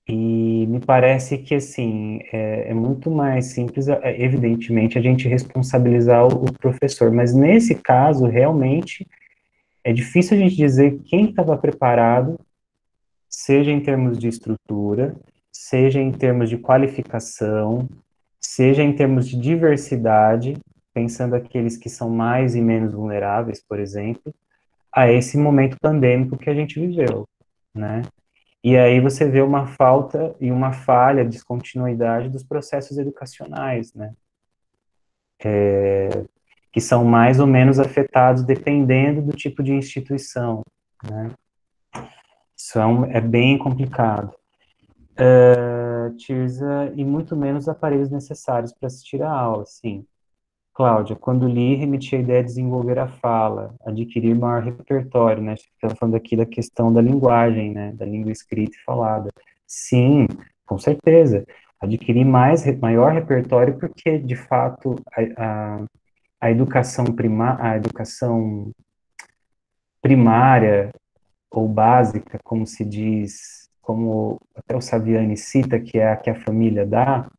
E me parece que, assim, é muito mais simples, evidentemente, a gente responsabilizar o professor, mas nesse caso, realmente, é difícil a gente dizer quem estava preparado, seja em termos de estrutura, seja em termos de qualificação, seja em termos de diversidade, pensando aqueles que são mais e menos vulneráveis, por exemplo, a esse momento pandêmico que a gente viveu, né? E aí você vê uma falta e uma falha, descontinuidade dos processos educacionais, né? Que são mais ou menos afetados dependendo do tipo de instituição, né? Isso é bem complicado. Tirza, e muito menos aparelhos necessários para assistir a aula, sim. Cláudia, quando li, remeti a ideia de desenvolver a fala, adquirir maior repertório, né? Estamos falando aqui da questão da linguagem, né? Da língua escrita e falada. Sim, com certeza. Adquirir maior repertório, porque, de fato, a educação a educação primária ou básica, como se diz, como até o Saviani cita, que é a que a família dá,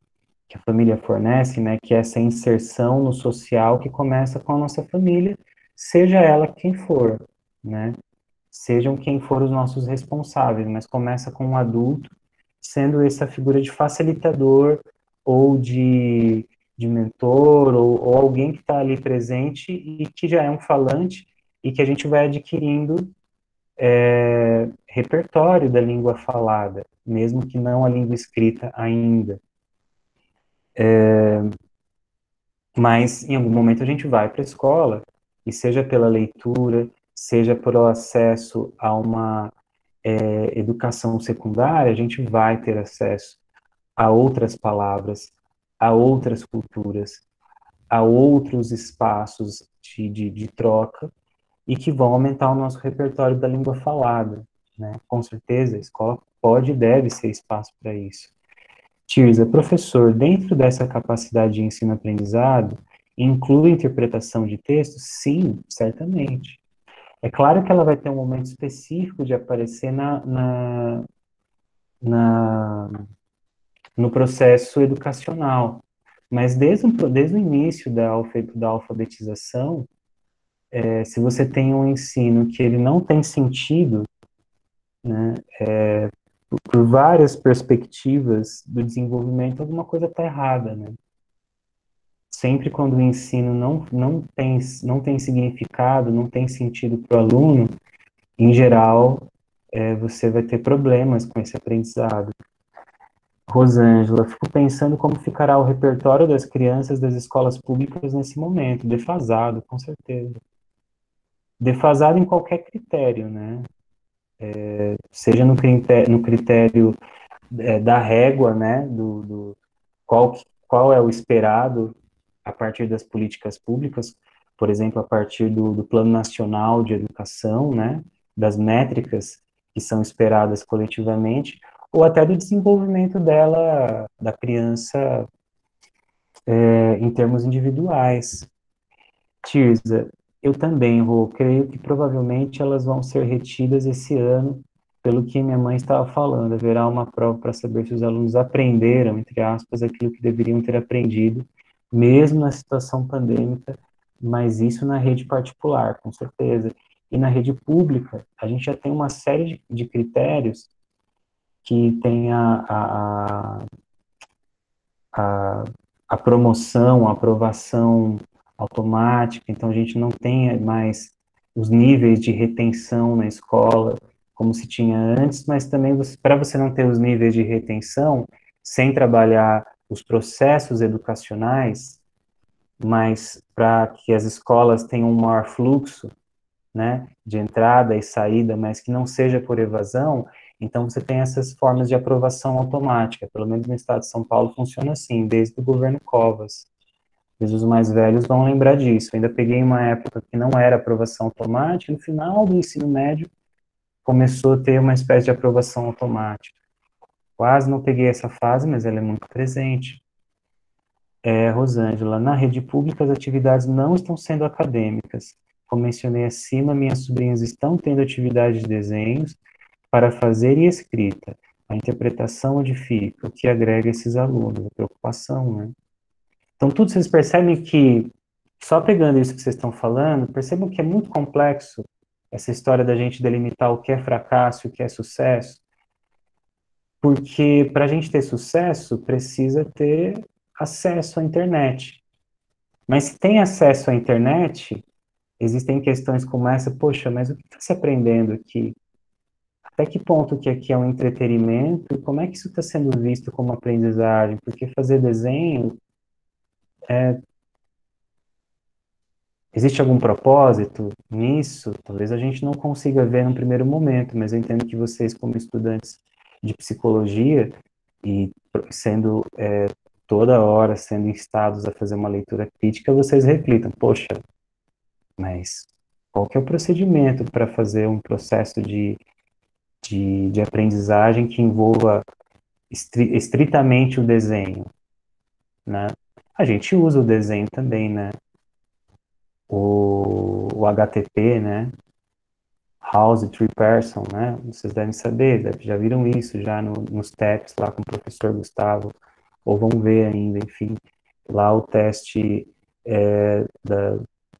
que a família fornece, né, que é essa inserção no social que começa com a nossa família, seja ela quem for, né, sejam quem for os nossos responsáveis, mas começa com um adulto sendo essa figura de facilitador ou de mentor ou alguém que está ali presente e que já é um falante e que a gente vai adquirindo repertório da língua falada, mesmo que não a língua escrita ainda. Mas em algum momento a gente vai para a escola, e seja pela leitura, seja pelo acesso a uma educação secundária, a gente vai ter acesso a outras palavras, a outras culturas, a outros espaços de troca, e que vão aumentar o nosso repertório da língua falada, né? Com certeza, a escola pode e deve ser espaço para isso. Tirza, professor, dentro dessa capacidade de ensino-aprendizado, inclui interpretação de texto? Sim, certamente. É claro que ela vai ter um momento específico de aparecer na, no processo educacional, mas desde o início da alfabetização, se você tem um ensino que ele não tem sentido, né, por várias perspectivas do desenvolvimento, alguma coisa está errada, né? Sempre quando o ensino não tem significado, não tem sentido para o aluno, em geral, você vai ter problemas com esse aprendizado. Rosângela, fico pensando como ficará o repertório das crianças das escolas públicas nesse momento. Defasado, com certeza. Defasado em qualquer critério, né? Seja no critério da régua, né? Qual é o esperado a partir das políticas públicas, por exemplo, a partir do Plano Nacional de Educação, né? Das métricas que são esperadas coletivamente, ou até do desenvolvimento dela, da criança, em termos individuais. Tirza, eu também, Rô, creio que provavelmente elas vão ser retidas esse ano, pelo que minha mãe estava falando, haverá uma prova para saber se os alunos aprenderam, entre aspas, aquilo que deveriam ter aprendido, mesmo na situação pandêmica, mas isso na rede particular, com certeza. E na rede pública, a gente já tem uma série de critérios que tem a, a promoção, a aprovação automática, então a gente não tem mais os níveis de retenção na escola como se tinha antes, mas também para você não ter os níveis de retenção, sem trabalhar os processos educacionais, mas para que as escolas tenham um maior fluxo, né, de entrada e saída, mas que não seja por evasão, então você tem essas formas de aprovação automática, pelo menos no estado de São Paulo funciona assim, desde o governo Covas. Os mais velhos vão lembrar disso. Eu ainda peguei uma época que não era aprovação automática, no final do ensino médio começou a ter uma espécie de aprovação automática. Quase não peguei essa fase, mas ela é muito presente. Rosângela, na rede pública as atividades não estão sendo acadêmicas. Como mencionei acima, minhas sobrinhas estão tendo atividades de desenhos para fazer e escrita. A interpretação modifica, o que agrega esses alunos, a preocupação, né? Então, tudo vocês percebem que, só pegando isso que vocês estão falando, percebam que é muito complexo essa história da gente delimitar o que é fracasso e o que é sucesso, porque para a gente ter sucesso, precisa ter acesso à internet. Mas se tem acesso à internet, existem questões como essa, poxa, mas o que está se aprendendo aqui? Até que ponto que aqui é um entretenimento e como é que isso está sendo visto como aprendizagem? Porque fazer desenho, existe algum propósito nisso? Talvez a gente não consiga ver no primeiro momento, mas eu entendo que vocês, como estudantes de psicologia, e sendo toda hora sendo instados a fazer uma leitura crítica, vocês reflitam, poxa, mas qual que é o procedimento para fazer um processo de aprendizagem que envolva estritamente o desenho, né? A gente usa o desenho também, né? O HTP, né? House Tree Person, né? Vocês devem saber, já viram isso já nos TEPs lá com o professor Gustavo, ou vão ver ainda, enfim, lá o teste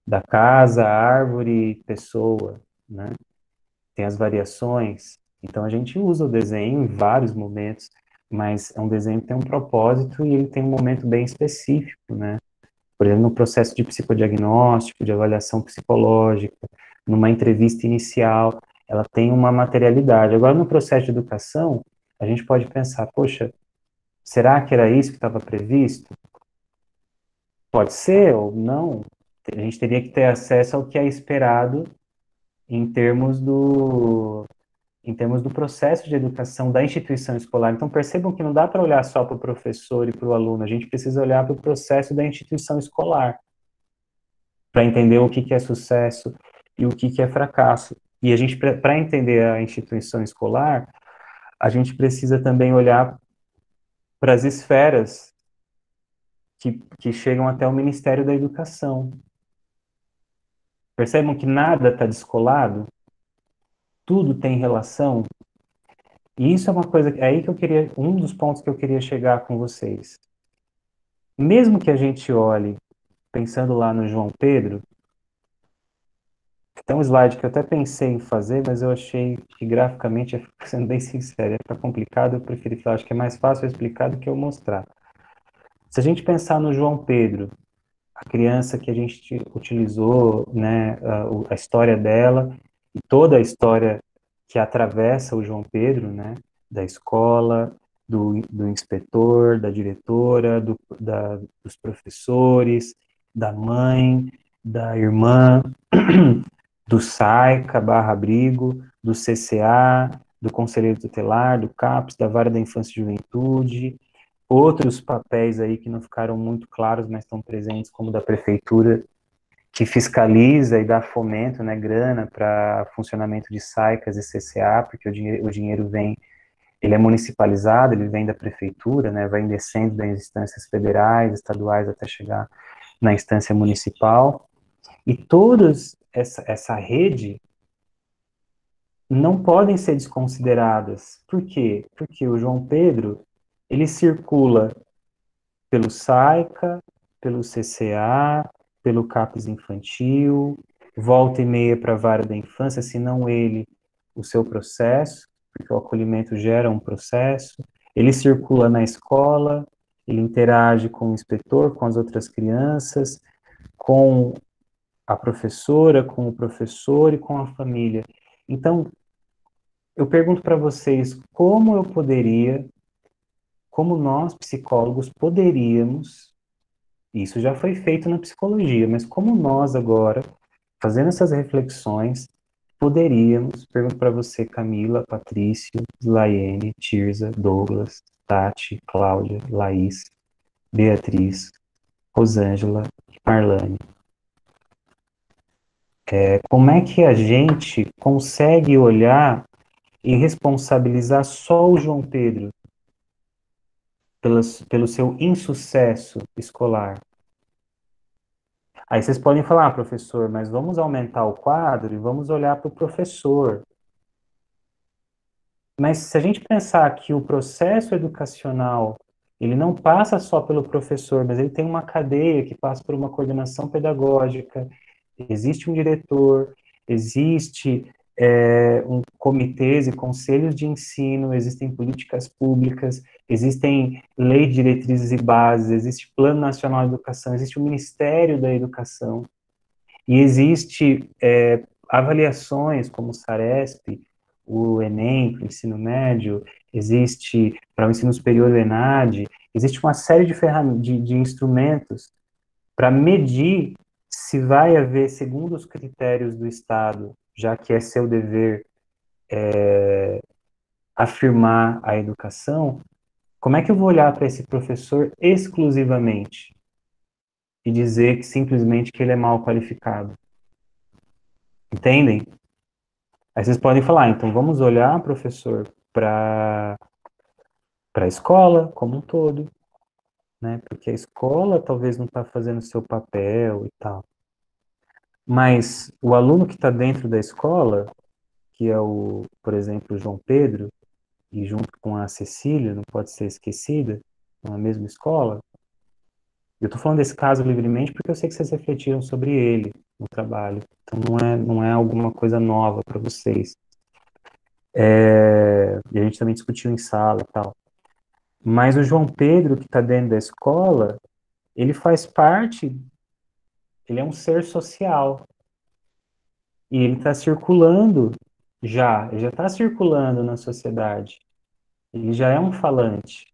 da casa, árvore, pessoa, né? Tem as variações, então a gente usa o desenho em vários momentos, mas é um desenho que tem um propósito e ele tem um momento bem específico, né? Por exemplo, no processo de psicodiagnóstico, de avaliação psicológica, numa entrevista inicial, ela tem uma materialidade. Agora, no processo de educação, a gente pode pensar, poxa, será que era isso que estava previsto? Pode ser ou não. A gente teria que ter acesso ao que é esperado em termos do processo de educação da instituição escolar. Então, percebam que não dá para olhar só para o professor e para o aluno, a gente precisa olhar para o processo da instituição escolar, para entender o que é sucesso e o que é fracasso. E a gente, para entender a instituição escolar, a gente precisa também olhar para as esferas que chegam até o Ministério da Educação. Percebam que nada está descolado, tudo tem relação. E isso é uma coisa, é aí que eu queria, um dos pontos que eu queria chegar com vocês. Mesmo que a gente olhe, pensando lá no João Pedro, tem um slide que eu até pensei em fazer, mas eu achei que graficamente, sendo bem sincero, é para complicado, eu preferi falar, acho que é mais fácil eu explicar do que eu mostrar. Se a gente pensar no João Pedro, a criança que a gente utilizou, né, a história dela e toda a história que atravessa o João Pedro, né, da escola, do inspetor, da diretora, dos professores, da mãe, da irmã, do SAICA barra abrigo, do CCA, do Conselheiro Tutelar, do CAPS, da Vara da Infância e Juventude, outros papéis aí que não ficaram muito claros, mas estão presentes, como da prefeitura, que fiscaliza e dá fomento, né, grana para funcionamento de SAICAS e CCA, porque o dinheiro vem, ele é municipalizado, ele vem da prefeitura, né, vai descendo das instâncias federais, estaduais, até chegar na instância municipal, e todas essa rede não podem ser desconsideradas. Por quê? Porque o João Pedro, ele circula pelo SAICA, pelo CCA, pelo CAPES infantil, volta e meia para a vara da infância, se não ele, o seu processo, porque o acolhimento gera um processo, ele circula na escola, ele interage com o inspetor, com as outras crianças, com a professora, com o professor e com a família. Então, eu pergunto para vocês, como nós, psicólogos, poderíamos, isso já foi feito na psicologia, mas como nós agora, fazendo essas reflexões, poderíamos, pergunto para você, Camila, Patrício, Laiane, Tirza, Douglas, Tati, Cláudia, Laís, Beatriz, Rosângela e Marlane, como é que a gente consegue olhar e responsabilizar só o João Pedro pelo seu insucesso escolar? Aí vocês podem falar, professor, mas vamos aumentar o quadro e vamos olhar para o professor. Mas se a gente pensar que o processo educacional, ele não passa só pelo professor, mas ele tem uma cadeia que passa por uma coordenação pedagógica, existe um diretor, existe comitês e conselhos de ensino, existem políticas públicas, existem leis, diretrizes e bases, existe Plano Nacional de Educação, existe o Ministério da Educação, e existe avaliações como o SARESP, o Enem para o ensino médio, existe para o ensino superior o ENAD, existe uma série de ferramentas, de instrumentos para medir se vai haver, segundo os critérios do Estado, já que é seu dever afirmar a educação, como é que eu vou olhar para esse professor exclusivamente e dizer que simplesmente que ele é mal qualificado? Entendem? Aí vocês podem falar, então vamos olhar, professor, para a escola como um todo, né? Porque a escola talvez não está fazendo o seu papel e tal. Mas o aluno que está dentro da escola, que é por exemplo, o João Pedro, e junto com a Cecília, não pode ser esquecida, na mesma escola. Eu estou falando desse caso livremente porque eu sei que vocês refletiram sobre ele no trabalho. Então não é alguma coisa nova para vocês. E a gente também discutiu em sala e tal. Mas o João Pedro, que está dentro da escola, ele faz parte, ele é um ser social. E ele está circulando ele já está circulando na sociedade. Ele já é um falante.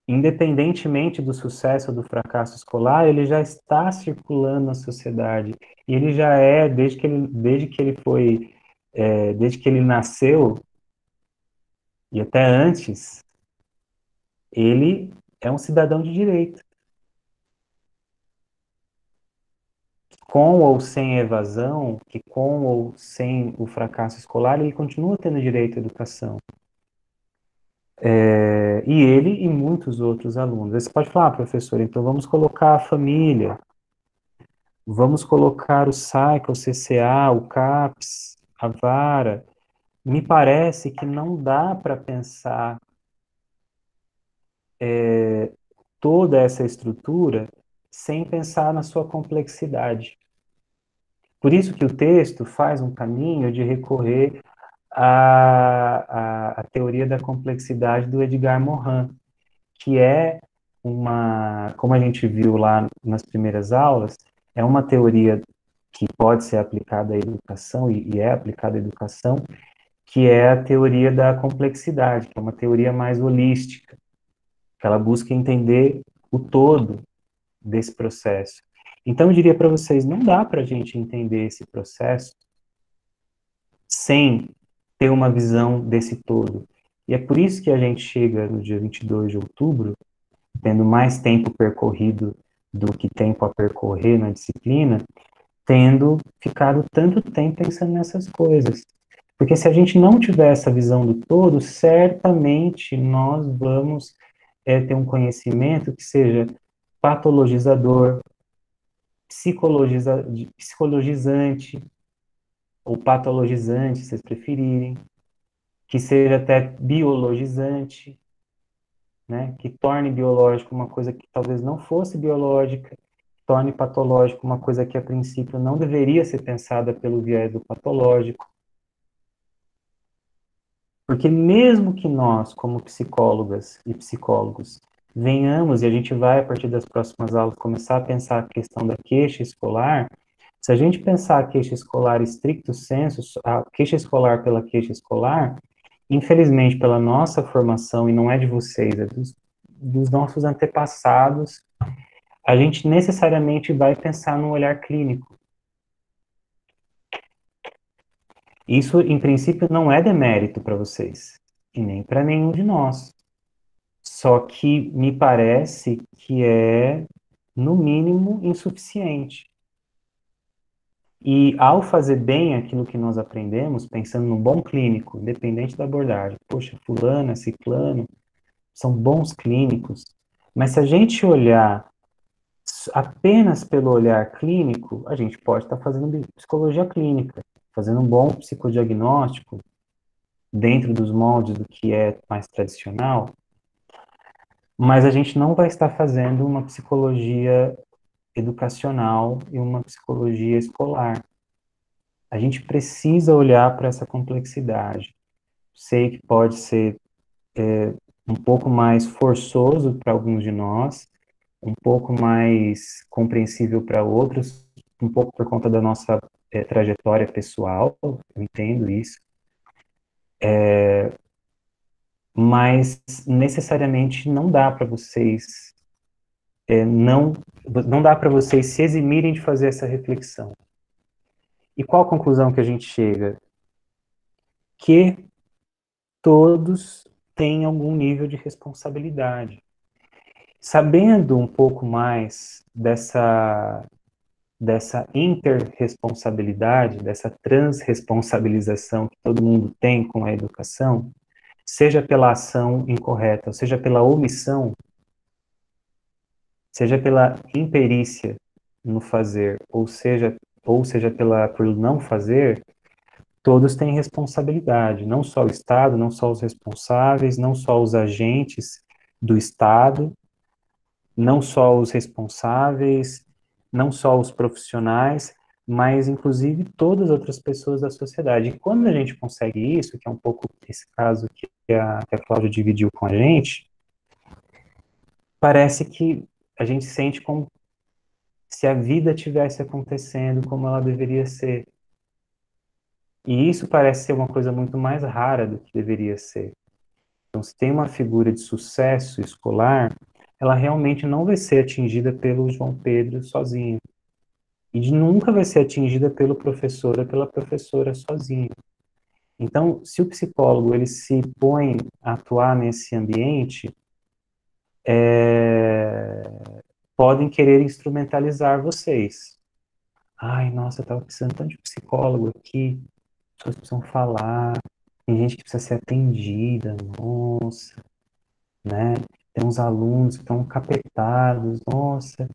Independentemente do sucesso ou do fracasso escolar, ele já está circulando na sociedade. E ele já é, desde que ele nasceu, e até antes, ele é um cidadão de direito. com ou sem evasão, que com ou sem o fracasso escolar, ele continua tendo direito à educação. E ele e muitos outros alunos. Aí você pode falar, professor, então vamos colocar a família, vamos colocar o SAICA, o CCA, o CAPS, a vara. Me parece que não dá para pensar toda essa estrutura sem pensar na sua complexidade. Por isso que o texto faz um caminho de recorrer à teoria da complexidade do Edgar Morin, que é como a gente viu lá nas primeiras aulas, é uma teoria que pode ser aplicada à educação, e é aplicada à educação, que é a teoria da complexidade, que é uma teoria mais holística, que ela busca entender o todo desse processo. Então, eu diria para vocês, não dá para a gente entender esse processo sem ter uma visão desse todo. E é por isso que a gente chega no dia 22 de outubro, tendo mais tempo percorrido do que tempo a percorrer na disciplina, tendo ficado tanto tempo pensando nessas coisas. Porque se a gente não tiver essa visão do todo, certamente nós vamos ter um conhecimento que seja patologizador, psicologizante, ou patologizante, se vocês preferirem, que seja até biologizante, né, que torne biológico uma coisa que talvez não fosse biológica, torne patológico uma coisa que a princípio não deveria ser pensada pelo viés do patológico. Porque mesmo que nós, como psicólogas e psicólogos, venhamos, e a gente vai, a partir das próximas aulas, começar a pensar a questão da queixa escolar, se a gente pensar a queixa escolar stricto sensu, a queixa escolar pela queixa escolar, infelizmente, pela nossa formação, e não é de vocês, é dos nossos antepassados, a gente necessariamente vai pensar no olhar clínico. Isso, em princípio, não é demérito para vocês, e nem para nenhum de nós. Só que me parece que é, no mínimo, insuficiente. E ao fazer bem aquilo que nós aprendemos, pensando no bom clínico, independente da abordagem, poxa, fulano, ciclano, são bons clínicos, mas se a gente olhar apenas pelo olhar clínico, a gente pode estar fazendo psicologia clínica, fazendo um bom psicodiagnóstico dentro dos moldes do que é mais tradicional, mas a gente não vai estar fazendo uma psicologia educacional e uma psicologia escolar. A gente precisa olhar para essa complexidade. Sei que pode ser um pouco mais forçoso para alguns de nós, um pouco mais compreensível para outros, um pouco por conta da nossa trajetória pessoal, eu entendo isso, mas necessariamente não dá para vocês não dá para vocês se eximirem de fazer essa reflexão. E qual a conclusão que a gente chega? Que todos têm algum nível de responsabilidade. Sabendo um pouco mais dessa interresponsabilidade, dessa transresponsabilização que todo mundo tem com a educação, seja pela ação incorreta, seja pela omissão, seja pela imperícia no fazer, ou seja por não fazer, todos têm responsabilidade, não só o Estado, não só os responsáveis, não só os agentes do Estado, não só os responsáveis, não só os profissionais, mas inclusive todas as outras pessoas da sociedade. E quando a gente consegue isso, que é um pouco esse caso que a Cláudia dividiu com a gente, parece que a gente sente como se a vida tivesse acontecendo como ela deveria ser. E isso parece ser uma coisa muito mais rara do que deveria ser. Então, se tem uma figura de sucesso escolar, ela realmente não vai ser atingida pelo João Pedro sozinho. E nunca vai ser atingida pelo professor ou pela professora sozinho. Então, se o psicólogo ele se põe a atuar nesse ambiente, podem querer instrumentalizar vocês. Ai, nossa, eu tava precisando tanto de psicólogo aqui, as pessoas precisam falar, tem gente que precisa ser atendida, nossa, né? Tem uns alunos que estão capetados, nossa,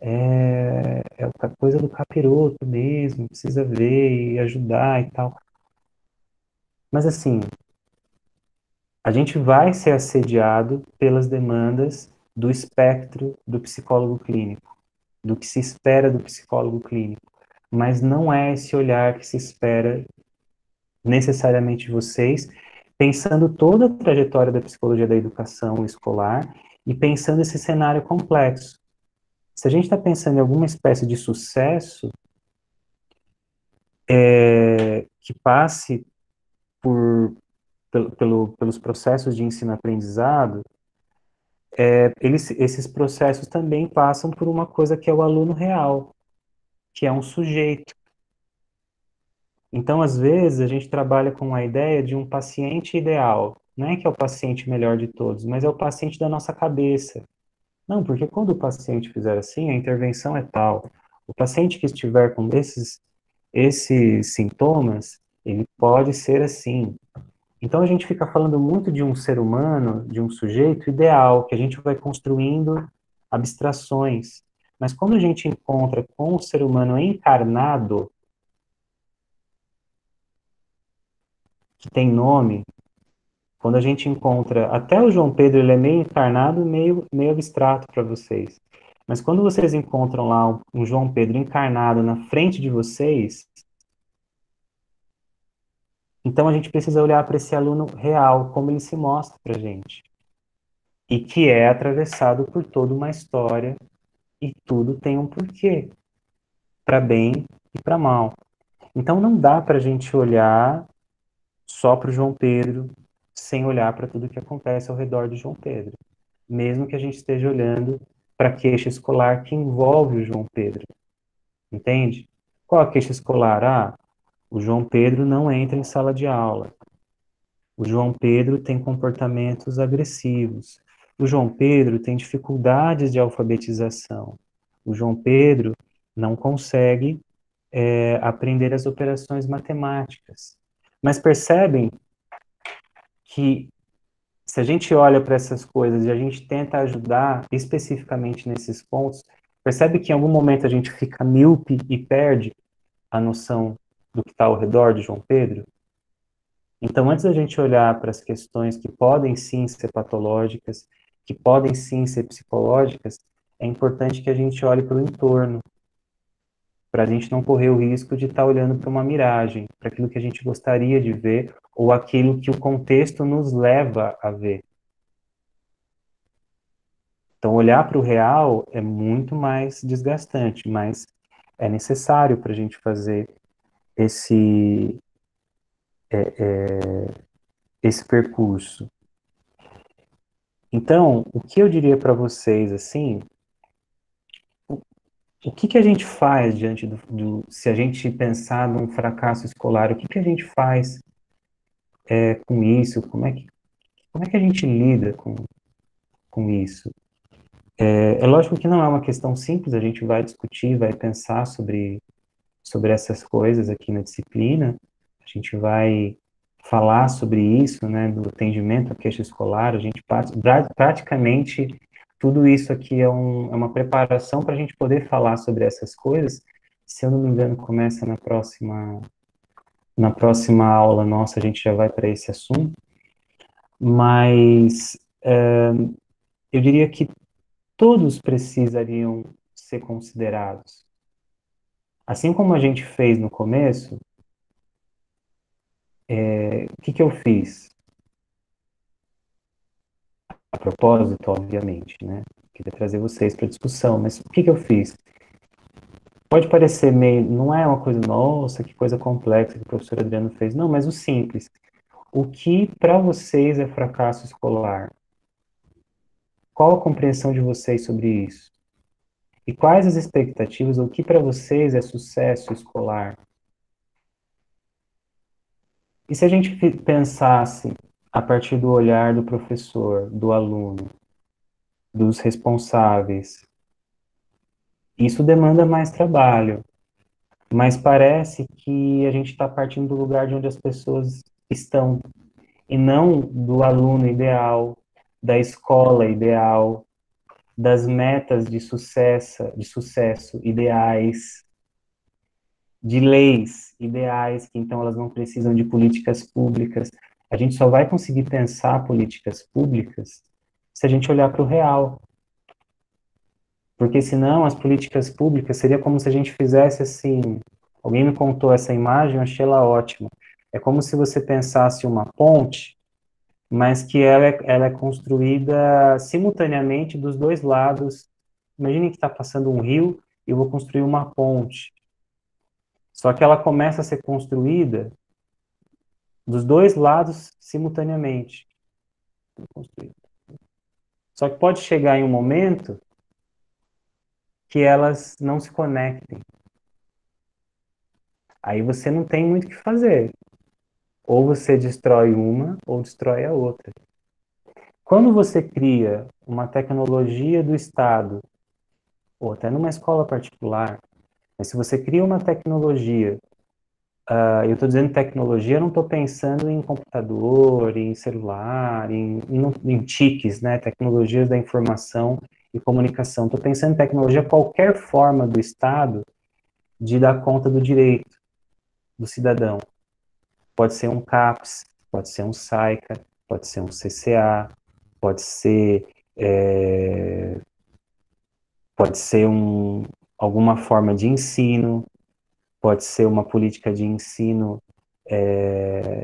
é a coisa do capiroto mesmo, precisa ver e ajudar e tal. Mas assim, a gente vai ser assediado pelas demandas do espectro do psicólogo clínico, do que se espera do psicólogo clínico. Mas não é esse olhar que se espera necessariamente de vocês, pensando toda a trajetória da psicologia da educação escolar e pensando esse cenário complexo. Se a gente está pensando em alguma espécie de sucesso que passe pelos processos de ensino-aprendizado, esses processos também passam por uma coisa que é o aluno real, que é um sujeito. Então, às vezes, a gente trabalha com a ideia de um paciente ideal. Não é que é o paciente melhor de todos, mas é o paciente da nossa cabeça. Não, porque quando o paciente fizer assim, a intervenção é tal. O paciente que estiver com esses sintomas, ele pode ser assim. Então a gente fica falando muito de um ser humano, de um sujeito ideal, que a gente vai construindo abstrações. Mas quando a gente encontra com o ser humano encarnado, que tem nome, quando a gente encontra, até o João Pedro, ele é meio encarnado, meio abstrato para vocês. Mas quando vocês encontram lá um João Pedro encarnado na frente de vocês, então a gente precisa olhar para esse aluno real, como ele se mostra para a gente. E que é atravessado por toda uma história e tudo tem um porquê, para bem e para mal. Então não dá para a gente olhar só para o João Pedro sem olhar para tudo que acontece ao redor do João Pedro, mesmo que a gente esteja olhando para a queixa escolar que envolve o João Pedro, entende? Qual a queixa escolar? Ah, o João Pedro não entra em sala de aula. O João Pedro tem comportamentos agressivos. O João Pedro tem dificuldades de alfabetização. O João Pedro não consegue aprender as operações matemáticas. Mas percebem que se a gente olha para essas coisas e a gente tenta ajudar especificamente nesses pontos, percebe que em algum momento a gente fica míope e perde a noção do que está ao redor de João Pedro? Então, antes da gente olhar para as questões que podem sim ser patológicas, que podem sim ser psicológicas, é importante que a gente olhe para o entorno, para a gente não correr o risco de estar olhando para uma miragem, para aquilo que a gente gostaria de ver, ou aquilo que o contexto nos leva a ver. Então, olhar para o real é muito mais desgastante, mas é necessário para a gente fazer esse, esse percurso. Então, o que eu diria para vocês, assim, o que que a gente faz diante se a gente pensar num fracasso escolar, o que que a gente faz com isso? Como é que a gente lida com isso? É lógico que não é uma questão simples, a gente vai discutir, vai pensar sobre essas coisas aqui na disciplina, a gente vai falar sobre isso, né, do atendimento à queixa escolar, a gente praticamente tudo isso aqui é uma preparação para a gente poder falar sobre essas coisas. Se eu não me engano, começa na próxima aula nossa, a gente já vai para esse assunto, mas eu diria que todos precisariam ser considerados. Assim como a gente fez no começo, o que que eu fiz? A propósito, obviamente, né? Queria trazer vocês para discussão, mas o que que eu fiz? Pode parecer meio, não é uma coisa, nossa, que coisa complexa que o professor Adriano fez, não, mas o simples. O que para vocês é fracasso escolar? Qual a compreensão de vocês sobre isso? E quais as expectativas, ou o que para vocês é sucesso escolar? E se a gente pensasse a partir do olhar do professor, do aluno, dos responsáveis, isso demanda mais trabalho. mas parece que a gente está partindo do lugar de onde as pessoas estão, e não do aluno ideal, da escola ideal, das metas de sucesso ideais, de leis ideais, que então elas não precisam de políticas públicas. A gente só vai conseguir pensar políticas públicas se a gente olhar para o real, porque senão as políticas públicas seria como se a gente fizesse assim. Alguém me contou essa imagem, eu achei ela ótima. É como se você pensasse uma ponte, mas que ela é construída simultaneamente dos dois lados. Imagine que está passando um rio e eu vou construir uma ponte. Só que ela começa a ser construída dos dois lados simultaneamente. Só que pode chegar em um momento que elas não se conectem. Aí você não tem muito o que fazer. Ou você destrói uma, ou destrói a outra. Quando você cria uma tecnologia do Estado, ou até numa escola particular, mas se você cria uma tecnologia, eu estou dizendo tecnologia, eu não estou pensando em computador, em celular, em TICs, né, tecnologias da informação e comunicação. Estou pensando em tecnologia, qualquer forma do Estado de dar conta do direito do cidadão. Pode ser um CAPS, pode ser um SAICA, pode ser um CCA, pode ser, é, pode ser alguma forma de ensino, pode ser uma política de ensino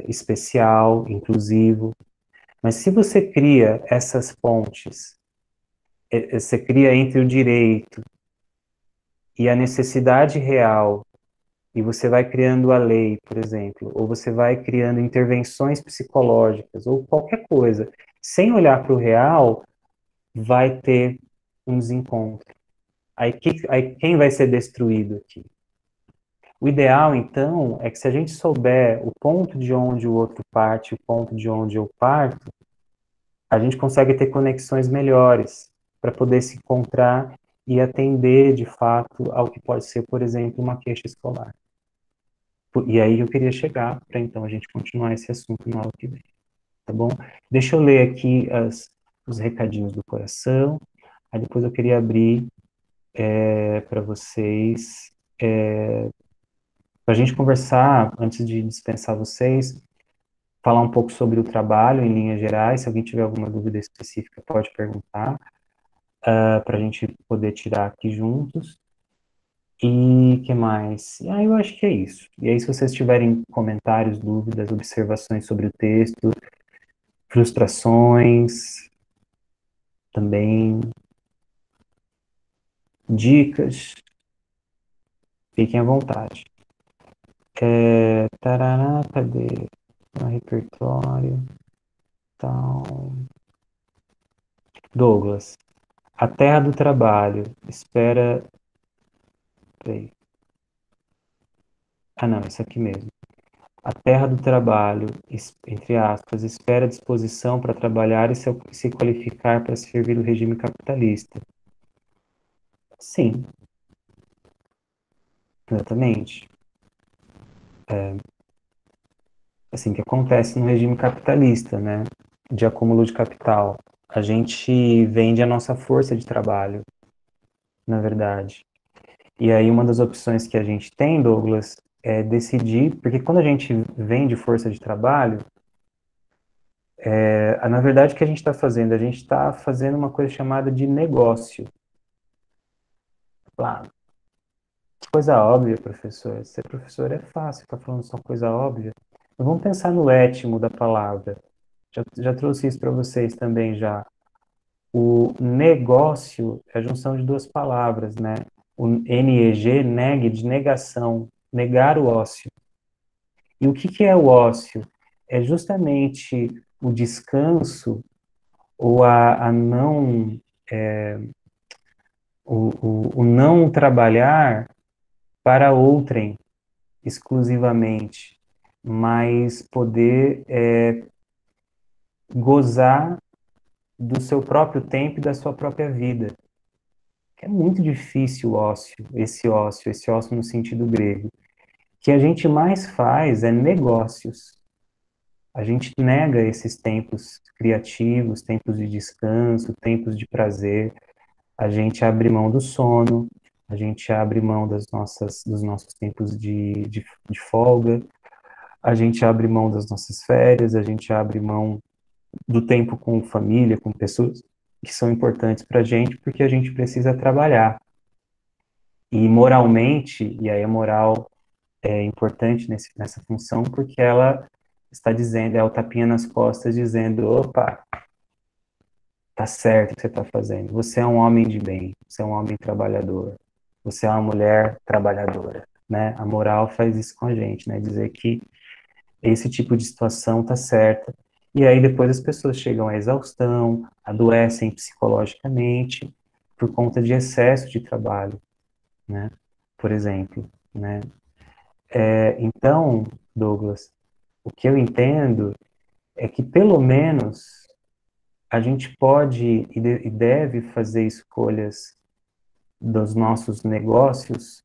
especial, inclusivo. Mas se você cria essas pontes, você cria entre o direito e a necessidade real, e você vai criando a lei, por exemplo, ou você vai criando intervenções psicológicas, ou qualquer coisa, sem olhar para o real, vai ter um desencontro. Aí quem vai ser destruído aqui? O ideal, então, é que se a gente souber o ponto de onde o outro parte, o ponto de onde eu parto, a gente consegue ter conexões melhores para poder se encontrar e atender, de fato, ao que pode ser, por exemplo, uma queixa escolar. E aí eu queria chegar para, então, a gente continuar esse assunto no aula que vem, tá bom? Deixa eu ler aqui os recadinhos do coração, aí depois eu queria abrir para vocês, para a gente conversar, antes de dispensar vocês, falar um pouco sobre o trabalho em linhas gerais. Se alguém tiver alguma dúvida específica, pode perguntar, para a gente poder tirar aqui juntos. E que mais? Eu acho que é isso. E aí, se vocês tiverem comentários, dúvidas, observações sobre o texto, frustrações, também dicas, fiquem à vontade. Tarará, cadê o repertório? Então, Douglas, a terra do trabalho espera. Peraí. Não, isso aqui mesmo. A terra do trabalho, entre aspas, espera disposição para trabalhar e se qualificar para servir o regime capitalista. Sim, exatamente. Assim que acontece no regime capitalista, né? De acúmulo de capital. A gente vende a nossa força de trabalho, na verdade. E aí uma das opções que a gente tem, Douglas, é decidir, porque quando a gente vende força de trabalho, na verdade o que a gente está fazendo? A gente está fazendo uma coisa chamada de negócio. Claro, coisa óbvia, professor. Ser professor é fácil, ficar falando só coisa óbvia. Mas vamos pensar no étimo da palavra. Já trouxe isso para vocês também já. O negócio é a junção de duas palavras, né? O NEG, neg, de negação, negar o ócio. E o que que é o ócio? É justamente o descanso ou a não, o não trabalhar para outrem exclusivamente, mas poder gozar do seu próprio tempo e da sua própria vida. que é muito difícil o esse ócio no sentido grego. O que a gente mais faz é negócios. A gente nega esses tempos criativos, tempos de descanso, tempos de prazer. A gente abre mão do sono, a gente abre mão dos nossos tempos de folga, a gente abre mão das nossas férias, a gente abre mão do tempo com família, com pessoas que são importantes para a gente, porque a gente precisa trabalhar. E moralmente, e aí a moral é importante nessa função, porque ela está dizendo, é o tapinha nas costas, dizendo, opa, tá certo o que você está fazendo, você é um homem de bem, você é um homem trabalhador, você é uma mulher trabalhadora, né? A moral faz isso com a gente, né? Dizer que esse tipo de situação tá certa, e aí depois as pessoas chegam à exaustão, adoecem psicologicamente, por conta de excesso de trabalho, né? Por exemplo, né? Então, Douglas, o que eu entendo é que pelo menos a gente pode e deve fazer escolhas dos nossos negócios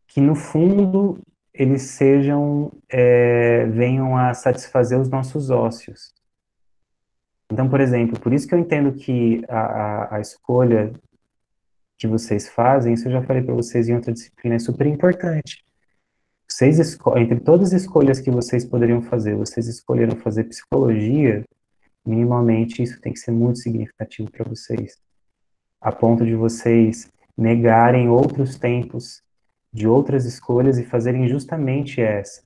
que no fundo eles sejam venham a satisfazer os nossos ócios. Então, por exemplo, por isso que eu entendo que a escolha que vocês fazem, isso eu já falei para vocês em outra disciplina, é super importante. Entre todas as escolhas que vocês poderiam fazer, vocês escolheram fazer psicologia, minimamente isso tem que ser muito significativo para vocês, a ponto de vocês negarem outros tempos de outras escolhas e fazerem justamente essa.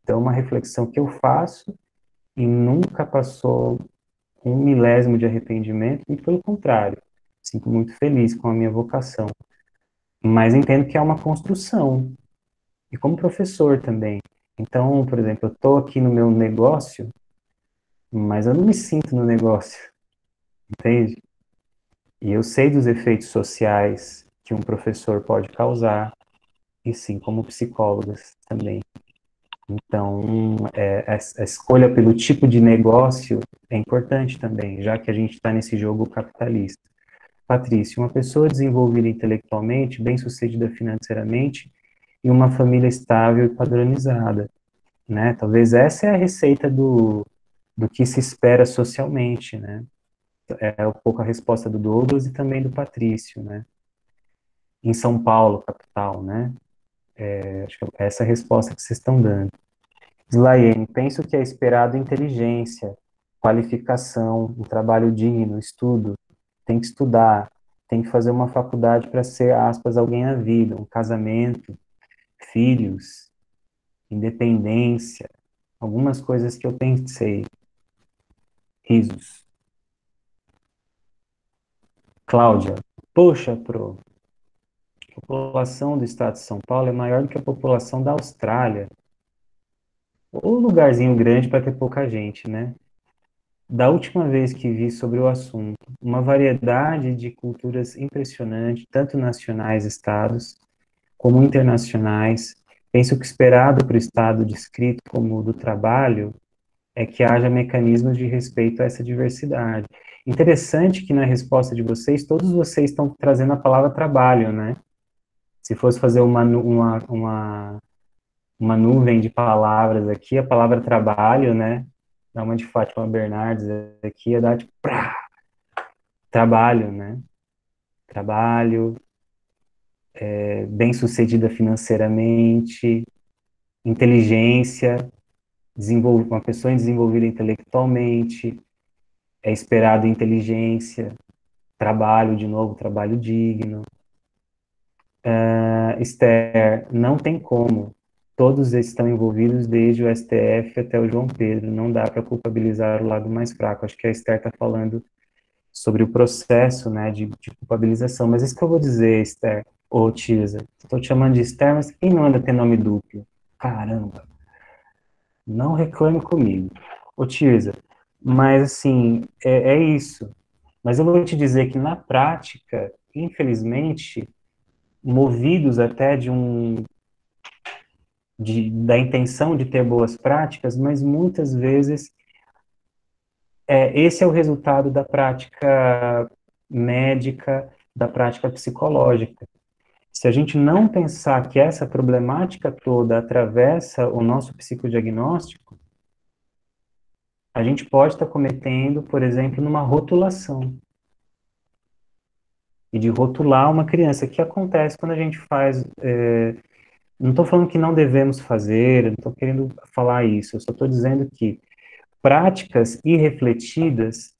Então, uma reflexão que eu faço e nunca passou um milésimo de arrependimento, e pelo contrário, sinto muito feliz com a minha vocação. Mas entendo que é uma construção, e como professor também. Então, por exemplo, eu estou aqui no meu negócio, mas eu não me sinto no negócio, entende? E eu sei dos efeitos sociais que um professor pode causar, e sim, como psicólogas também. Então, a escolha pelo tipo de negócio é importante também, já que a gente está nesse jogo capitalista. Patrícia, uma pessoa desenvolvida intelectualmente, bem-sucedida financeiramente e uma família estável e padronizada, né? Talvez essa é a receita do que se espera socialmente, né? É um pouco a resposta do Douglas e também do Patrício, né? Em São Paulo, capital, né? Acho que essa é a resposta que vocês estão dando. Slaiene, penso que é esperado inteligência, qualificação, um trabalho digno, estudo. Tem que estudar, tem que fazer uma faculdade para ser, aspas, alguém na vida, um casamento, filhos, independência, algumas coisas que eu pensei. Risos. Cláudia, poxa, a população do estado de São Paulo é maior do que a população da Austrália. Ou lugarzinho grande para ter pouca gente, né? Da última vez que vi sobre o assunto, uma variedade de culturas impressionante, tanto nacionais, estados, como internacionais. Penso que o esperado para o estado descrito como o do trabalho é que haja mecanismos de respeito a essa diversidade. Interessante que na resposta de vocês, todos vocês estão trazendo a palavra trabalho, né? Se fosse fazer uma nuvem de palavras aqui, a palavra trabalho, né? Dá uma de Fátima Bernardes aqui, ia dar tipo, prá, trabalho, né? Trabalho, bem-sucedida financeiramente, inteligência, uma pessoa desenvolvida intelectualmente, é esperado inteligência, trabalho, de novo, trabalho digno. Esther, não tem como. Todos estão envolvidos desde o STF até o João Pedro. Não dá para culpabilizar o lado mais fraco. Acho que a Esther está falando sobre o processo, né, de culpabilização. Mas isso que eu vou dizer, Esther, ô Tisa, estou te chamando de Esther, mas quem não anda ter nome duplo? Caramba, não reclame comigo. Ô Tisa, mas assim, é isso. Mas eu vou te dizer que na prática, infelizmente, movidos até da intenção de ter boas práticas, mas muitas vezes esse é o resultado da prática médica da prática psicológica. Se a gente não pensar que essa problemática toda atravessa o nosso psicodiagnóstico, a gente pode estar cometendo, por exemplo, numa rotulação. E de rotular uma criança, que acontece quando a gente faz. Não estou falando que não devemos fazer, não estou querendo falar isso, eu só estou dizendo que práticas irrefletidas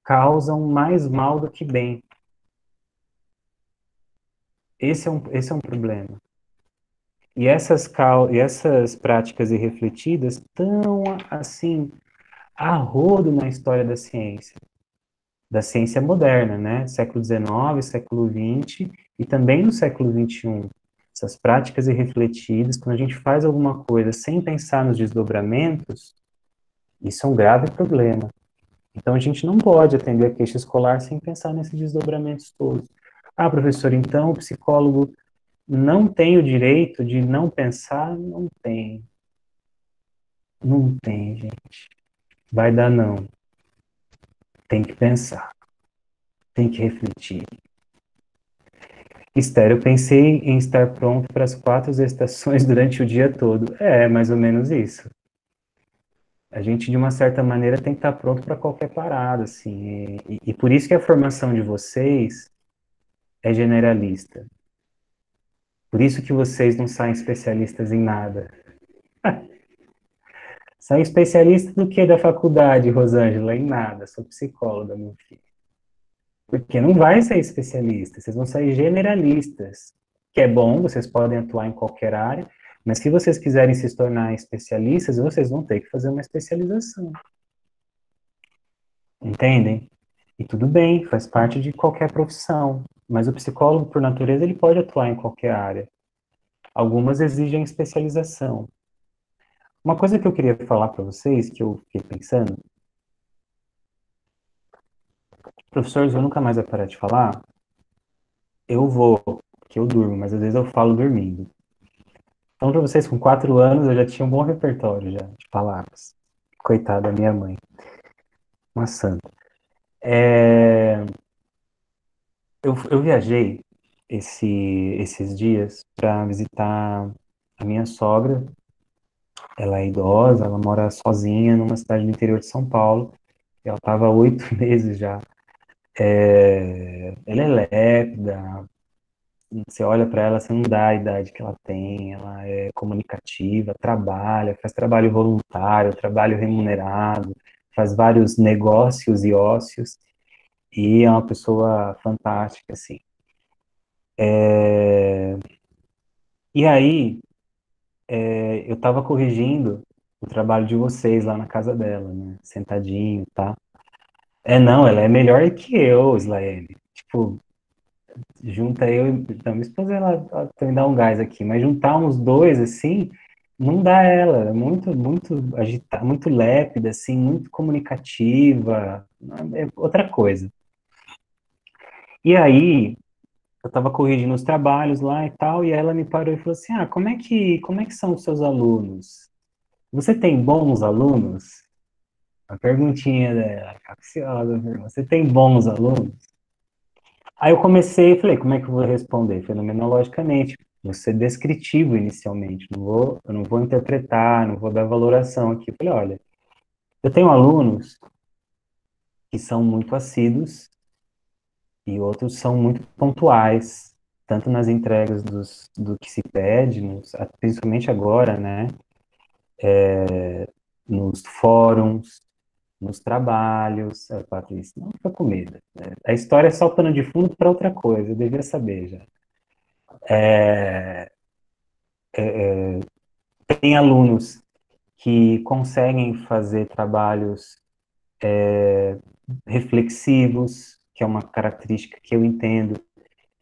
causam mais mal do que bem. Esse é um problema. E essas práticas irrefletidas estão, assim, a rodo na história da ciência moderna, né? Século XIX, século XX e também no século XXI. Essas práticas irrefletidas, quando a gente faz alguma coisa sem pensar nos desdobramentos, isso é um grave problema. Então, a gente não pode atender a queixa escolar sem pensar nesses desdobramentos todos. Ah, professor, então o psicólogo não tem o direito de não pensar? Não tem. Não tem, gente. Vai dar não. Tem que pensar. Tem que refletir. Esther, eu pensei em estar pronto para as 4 estações durante o dia todo. É mais ou menos isso. A gente, de uma certa maneira, tem que estar pronto para qualquer parada, assim. E por isso que a formação de vocês é generalista. Por isso que vocês não saem especialistas em nada. Saem especialistas do que da faculdade, Rosângela? Em nada. Sou psicóloga, meu filho. Porque não vai ser especialista, vocês vão sair generalistas. Que é bom, vocês podem atuar em qualquer área, mas se vocês quiserem se tornar especialistas, vocês vão ter que fazer uma especialização. Entendem? E tudo bem, faz parte de qualquer profissão. Mas o psicólogo, por natureza, ele pode atuar em qualquer área. Algumas exigem especialização. Uma coisa que eu queria falar para vocês, que eu fiquei pensando, professor, eu nunca mais vai parar de falar, eu vou, porque eu durmo, mas às vezes eu falo dormindo. Então, para vocês, com 4 anos, eu já tinha um bom repertório já de palavras. Coitada da minha mãe, uma santa. Eu viajei esses dias para visitar a minha sogra. Ela é idosa, ela mora sozinha numa cidade do interior de São Paulo. Ela estava há 8 meses já. Ela é lépida, você olha para ela, você não dá a idade que ela tem, ela é comunicativa, trabalha, faz trabalho voluntário, trabalho remunerado, faz vários negócios e ócios, e é uma pessoa fantástica, assim. E aí, eu estava corrigindo o trabalho de vocês lá na casa dela, né, sentadinho, tá? Não, ela é melhor que eu, Slaene. Tipo, junta eu e então, minha esposa, ela também dá um gás aqui, mas juntar uns dois, assim, não dá ela, é muito agitada, muito lépida, assim, muito comunicativa, é outra coisa. E aí, eu estava corrigindo os trabalhos lá e tal, e ela me parou e falou assim, como é que são os seus alunos? Você tem bons alunos? A perguntinha dela, capciosa, você tem bons alunos? Aí eu comecei e falei, como é que eu vou responder? Fenomenologicamente, vou ser descritivo inicialmente, eu não vou interpretar, não vou dar valoração aqui. Eu falei, olha, eu tenho alunos que são muito assíduos e outros são muito pontuais, tanto nas entregas do que se pede, principalmente agora, né, nos fóruns, nos trabalhos. Patrícia, não fica com medo. Né? A história é só pano de fundo para outra coisa, eu devia saber já. Tem alunos que conseguem fazer trabalhos reflexivos, que é uma característica que eu entendo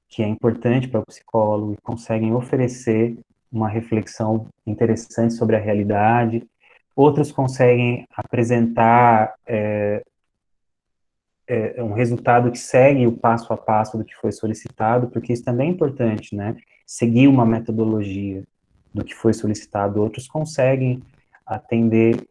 que é importante para o psicólogo, e conseguem oferecer uma reflexão interessante sobre a realidade. Outros conseguem apresentar um resultado que segue o passo a passo do que foi solicitado, porque isso também é importante, né? Seguir uma metodologia do que foi solicitado. Outros conseguem atender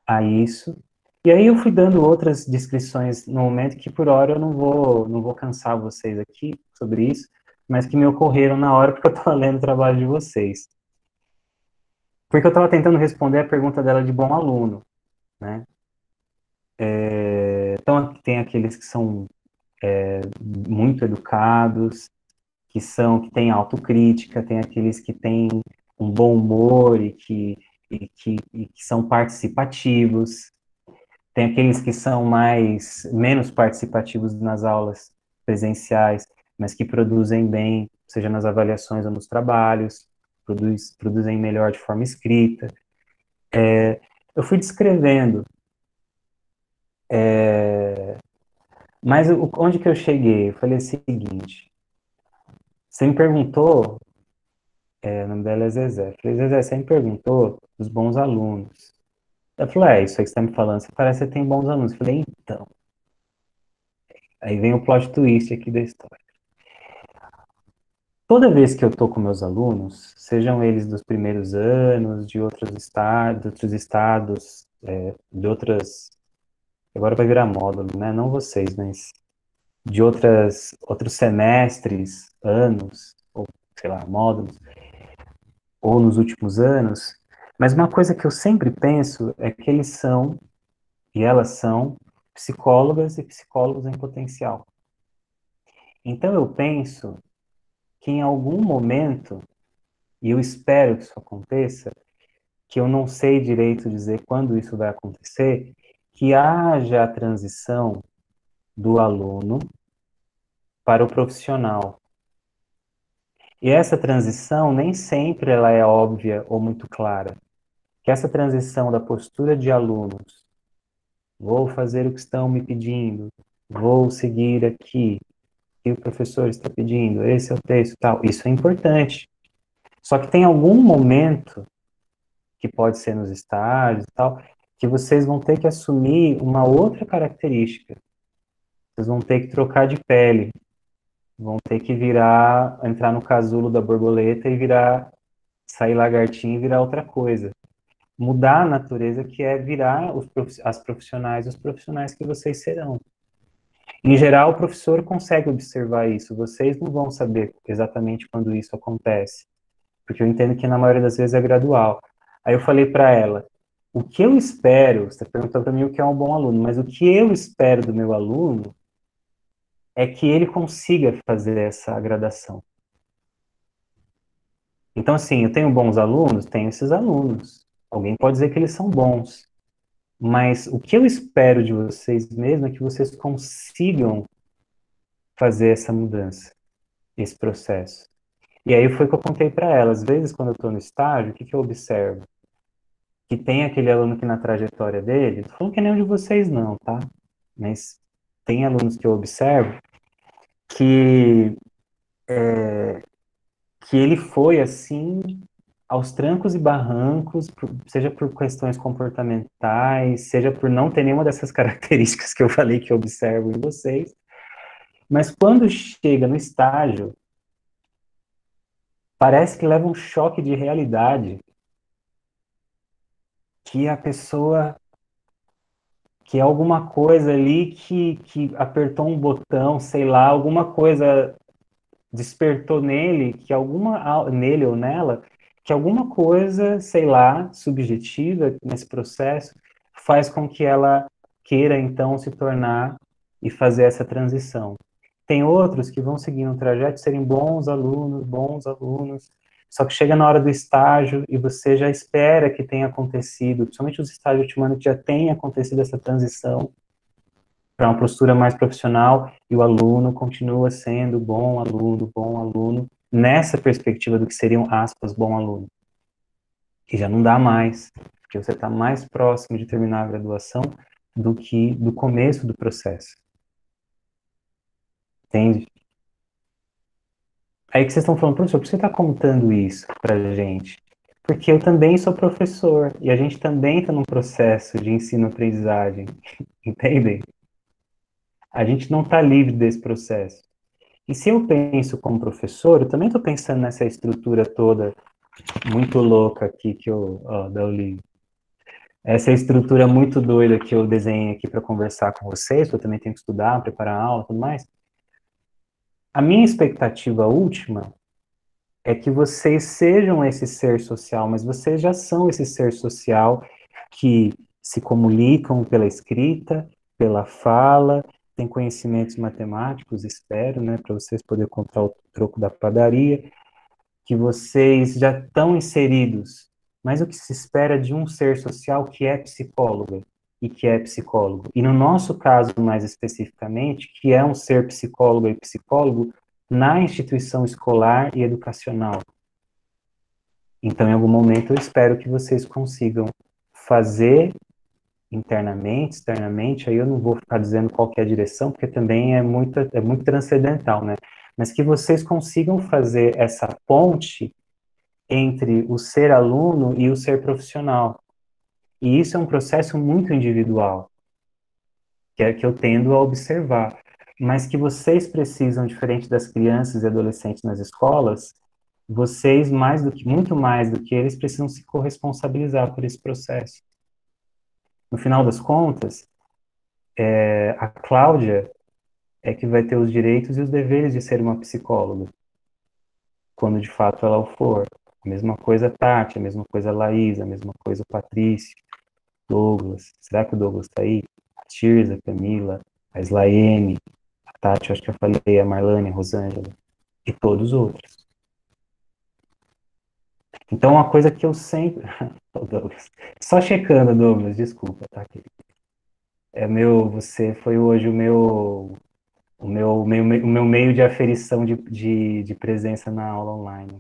a isso. E aí eu fui dando outras descrições no momento que, por hora, eu não vou cansar vocês aqui. sobre isso, mas que me ocorreram na hora porque eu estava lendo o trabalho de vocês. Porque eu estava tentando responder a pergunta dela de bom aluno, né? Então, tem aqueles que são muito educados, que têm autocrítica, tem aqueles que têm um bom humor e que são participativos, tem aqueles que são menos participativos nas aulas presenciais, mas que produzem bem, seja nas avaliações ou nos trabalhos, produzem melhor de forma escrita. Eu fui descrevendo, mas onde que eu cheguei? Eu falei o seguinte, você me perguntou, o nome dela é Zezé, eu falei, Zezé, você me perguntou dos bons alunos. Ela falou, isso aí que você está me falando, você parece que você tem bons alunos. Eu falei, então, aí vem o plot twist aqui da história. Toda vez que eu estou com meus alunos, sejam eles dos primeiros anos, de outros estados, de outras, agora vai virar módulo, né? Não vocês, mas de outros semestres, anos, ou sei lá, módulos, ou nos últimos anos. Mas uma coisa que eu sempre penso é que eles são, e elas são, psicólogas e psicólogos em potencial. Então eu penso que em algum momento, e eu espero que isso aconteça, que eu não sei direito dizer quando isso vai acontecer, que haja a transição do aluno para o profissional. E essa transição nem sempre ela é óbvia ou muito clara. Que essa transição da postura de alunos, vou fazer o que estão me pedindo, vou seguir aqui, o que o professor está pedindo, esse é o texto, tal, isso é importante. Só que tem algum momento, que pode ser nos estágios e tal, que vocês vão ter que assumir uma outra característica. Vocês vão ter que trocar de pele, vão ter que entrar no casulo da borboleta e sair lagartinho e virar outra coisa. Mudar a natureza que é virar os profissionais que vocês serão. Em geral, o professor consegue observar isso, vocês não vão saber exatamente quando isso acontece, porque eu entendo que na maioria das vezes é gradual. Aí eu falei para ela, o que eu espero, você perguntou para mim o que é um bom aluno, mas o que eu espero do meu aluno é que ele consiga fazer essa gradação. Então, assim, eu tenho bons alunos? Tenho esses alunos. Alguém pode dizer que eles são bons. Mas o que eu espero de vocês mesmo é que vocês consigam fazer essa mudança, esse processo. E aí foi o que eu contei para ela. Às vezes, quando eu estou no estágio, o que eu observo? Que tem aquele aluno que na trajetória dele, não tô falando que é nenhum de vocês não, tá? Mas tem alunos que eu observo que que ele foi assim aos trancos e barrancos, seja por questões comportamentais, seja por não ter nenhuma dessas características que eu falei que eu observo em vocês, mas quando chega no estágio, parece que leva um choque de realidade, que a pessoa, que é alguma coisa ali que apertou um botão, sei lá, alguma coisa despertou nele ou nela, que alguma coisa, sei lá, subjetiva nesse processo faz com que ela queira então se tornar e fazer essa transição. Tem outros que vão seguir um trajeto de serem bons alunos, só que chega na hora do estágio e você já espera que tenha acontecido, principalmente os estágios de último ano, que já tenha acontecido essa transição para uma postura mais profissional e o aluno continua sendo bom aluno, nessa perspectiva do que seriam, aspas, bom aluno. E já não dá mais, porque você está mais próximo de terminar a graduação do que do começo do processo. Entende? Aí que vocês estão falando, professor, por que você está contando isso para gente? Porque eu também sou professor, e a gente também está num processo de ensino-aprendizagem, entendem? A gente não está livre desse processo. E se eu penso como professor, eu também estou pensando nessa estrutura toda muito louca aqui da Olivia. Essa estrutura muito doida que eu desenhei aqui para conversar com vocês, que eu também tenho que estudar, preparar a aula e tudo mais. A minha expectativa última é que vocês sejam esse ser social, mas vocês já são esse ser social que se comunicam pela escrita, pela fala, tem conhecimentos matemáticos, espero, né, para vocês poderem contar o troco da padaria, que vocês já estão inseridos. Mas o que se espera de um ser social que é psicóloga e que é psicólogo? E no nosso caso, mais especificamente, que é um ser psicóloga e psicólogo na instituição escolar e educacional. Então, em algum momento, eu espero que vocês consigam fazer internamente, externamente, aí eu não vou ficar dizendo qual que é a direção, porque também é muito transcendental, né? Mas que vocês consigam fazer essa ponte entre o ser aluno e o ser profissional. E isso é um processo muito individual, que é que eu tendo a observar, mas que vocês precisam, diferente das crianças e adolescentes nas escolas, vocês, muito mais do que eles, precisam se corresponsabilizar por esse processo. No final das contas, a Cláudia é que vai ter os direitos e os deveres de ser uma psicóloga, quando de fato ela o for. A mesma coisa a Tati, a mesma coisa a Laís, a mesma coisa o Patrício, Douglas. Será que o Douglas está aí? A Tirza, a Camila, a Slaene, a Tati, acho que eu falei, a Marlane, a Rosângela, e todos os outros. Então, uma coisa que eu sempre... Douglas. Só checando, Douglas, desculpa, tá, querido? Você foi hoje o meu meio de aferição de presença na aula online.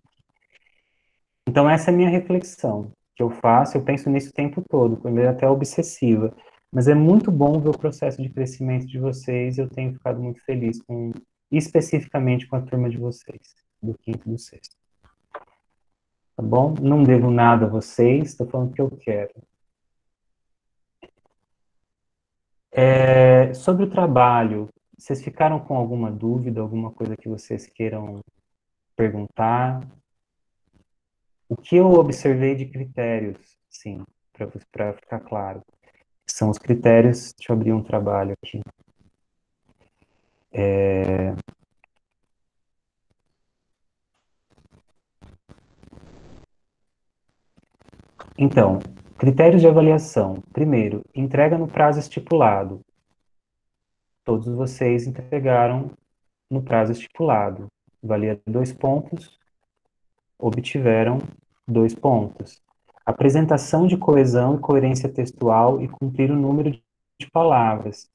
Então, essa é a minha reflexão que eu faço, eu penso nisso o tempo todo, quando é até obsessiva. Mas é muito bom ver o processo de crescimento de vocês, e eu tenho ficado muito feliz especificamente com a turma de vocês, do quinto e do sexto. Tá bom? Não devo nada a vocês, estou falando o que eu quero. Sobre o trabalho, vocês ficaram com alguma dúvida, alguma coisa que vocês queiram perguntar? O que eu observei de critérios, sim, para ficar claro, são os critérios. Deixa eu abrir um trabalho aqui. Então, critérios de avaliação. Primeiro, entrega no prazo estipulado. Todos vocês entregaram no prazo estipulado. Valia 2 pontos, obtiveram 2 pontos. Apresentação de coesão e coerência textual e cumprir o número de palavras.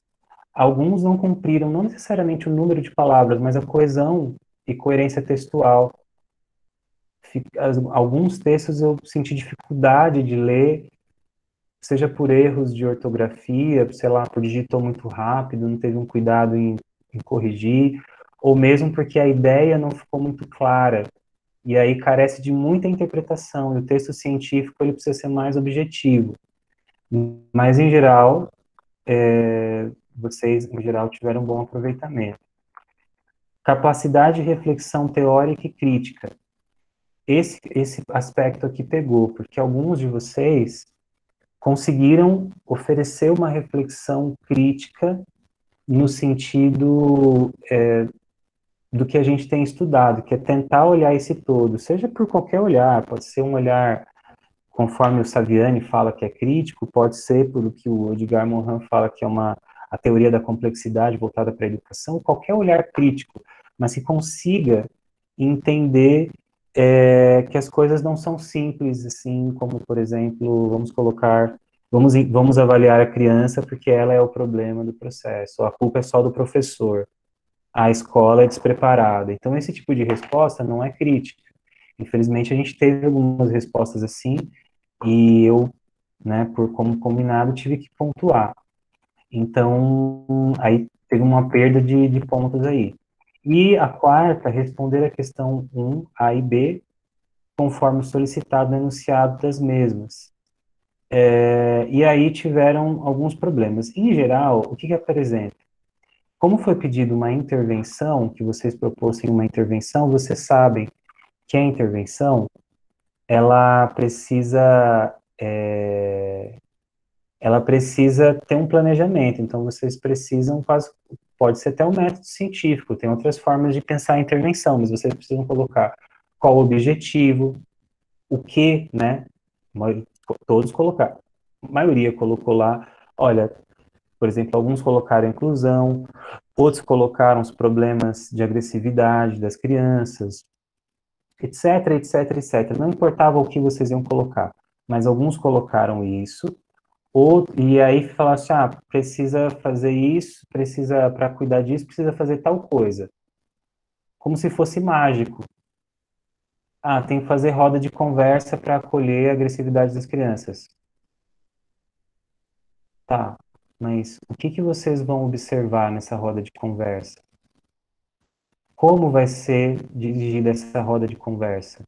Alguns não cumpriram, não necessariamente o número de palavras, mas a coesão e coerência textual. Alguns textos eu senti dificuldade de ler, seja por erros de ortografia, sei lá, por digitou muito rápido, não teve um cuidado em corrigir, ou mesmo porque a ideia não ficou muito clara, e aí carece de muita interpretação, e o texto científico ele precisa ser mais objetivo. Mas, em geral, vocês, em geral, tiveram um bom aproveitamento. Capacidade de reflexão teórica e crítica. Esse aspecto aqui pegou, porque alguns de vocês conseguiram oferecer uma reflexão crítica no sentido do que a gente tem estudado, que é tentar olhar esse todo, seja por qualquer olhar, pode ser um olhar, conforme o Saviani fala que é crítico, pode ser por o que o Edgar Morin fala que é a teoria da complexidade voltada para a educação, qualquer olhar crítico, mas que consiga entender que as coisas não são simples, assim, como, por exemplo, vamos avaliar a criança porque ela é o problema do processo, a culpa é só do professor, a escola é despreparada. Então, esse tipo de resposta não é crítica. Infelizmente, a gente teve algumas respostas assim, e eu, né, por como combinado, tive que pontuar. Então, aí teve uma perda de pontos aí. E a quarta, responder a questão 1, A e B, conforme solicitado no enunciado das mesmas. E aí tiveram alguns problemas. Em geral, o que apresenta? Como foi pedido uma intervenção, que vocês propusessem uma intervenção, vocês sabem que a intervenção, ela precisa, ela precisa ter um planejamento. Então, vocês precisam Pode ser até um método científico, tem outras formas de pensar a intervenção, mas vocês precisam colocar qual o objetivo, o que, né? Todos colocaram. A maioria colocou lá, olha, por exemplo, alguns colocaram inclusão, outros colocaram os problemas de agressividade das crianças, etc, etc, etc. Não importava o que vocês iam colocar, mas alguns colocaram isso, e aí falaram assim, precisa fazer isso, precisa, para cuidar disso, precisa fazer tal coisa. Como se fosse mágico. Tem que fazer roda de conversa para acolher a agressividade das crianças. Tá, mas o que que vocês vão observar nessa roda de conversa? Como vai ser dirigida essa roda de conversa?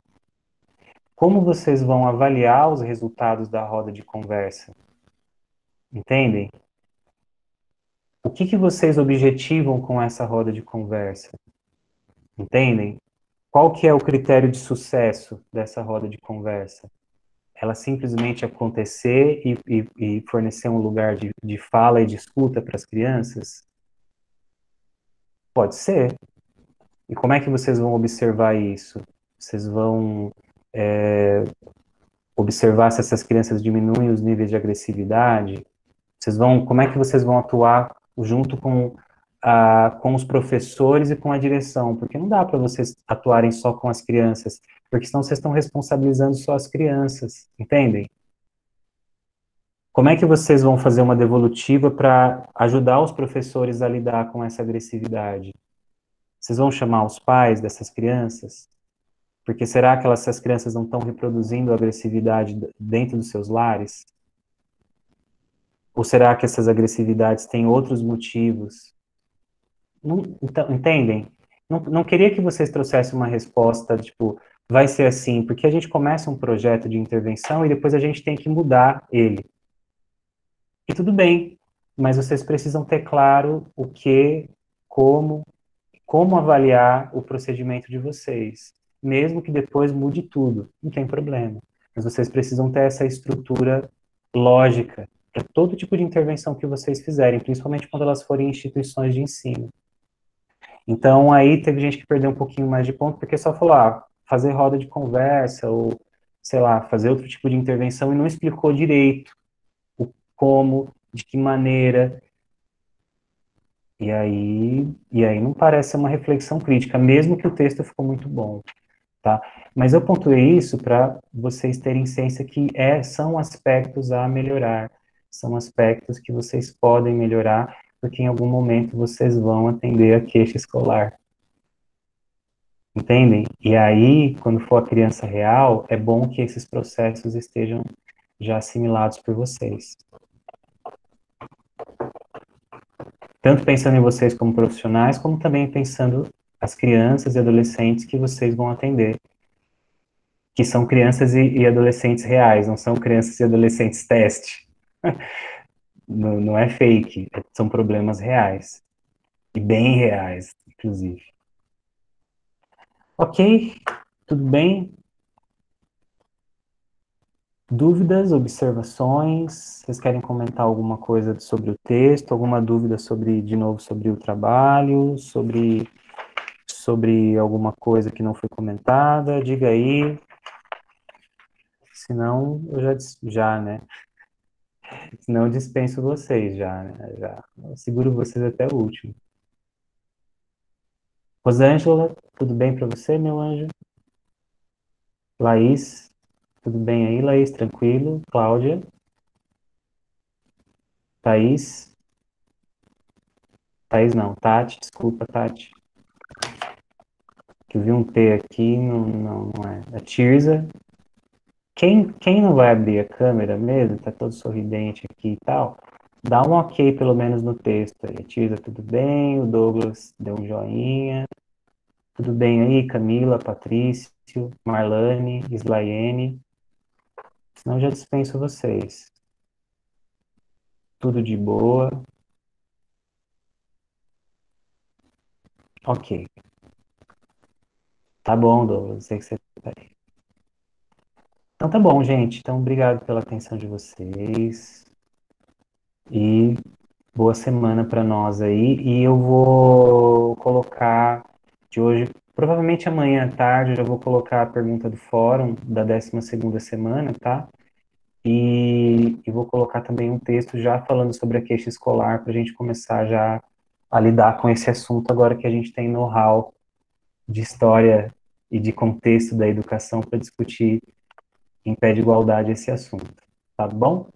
Como vocês vão avaliar os resultados da roda de conversa? Entendem? O que que vocês objetivam com essa roda de conversa? Entendem? Qual que é o critério de sucesso dessa roda de conversa? Ela simplesmente acontecer e fornecer um lugar de fala e de escuta para as crianças? Pode ser. E como é que vocês vão observar isso? Vocês vão observar se essas crianças diminuem os níveis de agressividade? Como é que vocês vão atuar junto com os professores e com a direção? Porque não dá para vocês atuarem só com as crianças, porque senão vocês estão responsabilizando só as crianças, entendem? Como é que vocês vão fazer uma devolutiva para ajudar os professores a lidar com essa agressividade? Vocês vão chamar os pais dessas crianças? Porque será que essas crianças não estão reproduzindo a agressividade dentro dos seus lares? Ou será que essas agressividades têm outros motivos? Não, então, entendem? Não queria que vocês trouxessem uma resposta, tipo, vai ser assim, porque a gente começa um projeto de intervenção e depois a gente tem que mudar ele. E tudo bem, mas vocês precisam ter claro o que, como, como avaliar o procedimento de vocês. Mesmo que depois mude tudo, não tem problema. Mas vocês precisam ter essa estrutura lógica para todo tipo de intervenção que vocês fizerem, principalmente quando elas forem instituições de ensino. Então, aí teve gente que perdeu um pouquinho mais de ponto, porque só falou, fazer roda de conversa, ou, sei lá, fazer outro tipo de intervenção, e não explicou direito o como, de que maneira, e aí não parece uma reflexão crítica, mesmo que o texto ficou muito bom, tá? Mas eu pontuei isso para vocês terem ciência que são aspectos a melhorar, são aspectos que vocês podem melhorar, porque em algum momento vocês vão atender a queixa escolar. Entendem? E aí, quando for a criança real, é bom que esses processos estejam já assimilados por vocês. Tanto pensando em vocês como profissionais, como também pensando as crianças e adolescentes que vocês vão atender, que são crianças e adolescentes reais, não são crianças e adolescentes teste. Não, não é fake, são problemas reais. E bem reais, inclusive. Ok, tudo bem? Dúvidas, observações? Vocês querem comentar alguma coisa sobre o texto? Alguma dúvida sobre, de novo, sobre o trabalho? Sobre alguma coisa que não foi comentada? Diga aí. Senão, já, né? Senão eu dispenso vocês já, né? Já. Eu seguro vocês até o último. Rosângela, tudo bem para você, meu anjo? Laís, tudo bem aí, Laís? Tranquilo? Cláudia? Thaís? Thaís não, Tati, desculpa, Tati. Que eu vi um T aqui, não é. A Tirza. Quem não vai abrir a câmera mesmo, tá todo sorridente aqui e tal, dá um ok pelo menos no texto aí. A Tirza, tudo bem? O Douglas deu um joinha. Tudo bem aí, Camila, Patrício, Marlane, Islaiene? Senão eu já dispenso vocês. Tudo de boa. Ok. Tá bom, Douglas, sei que você tá aí. Então tá bom, gente. Então, obrigado pela atenção de vocês. E Boa semana para nós aí, e eu vou colocar de hoje, provavelmente amanhã à tarde, eu já vou colocar a pergunta do fórum da 12ª semana, tá? E vou colocar também um texto já falando sobre a queixa escolar, para a gente começar já a lidar com esse assunto agora que a gente tem know-how de história e de contexto da educação para discutir em pé de igualdade esse assunto, tá bom?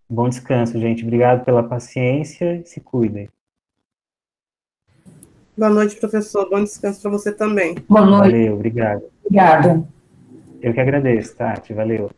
Bom descanso, gente. Obrigado pela paciência. Se cuidem. Boa noite, professor. Bom descanso para você também. Boa noite. Valeu, obrigado. Obrigada. Eu que agradeço, Tati. Valeu.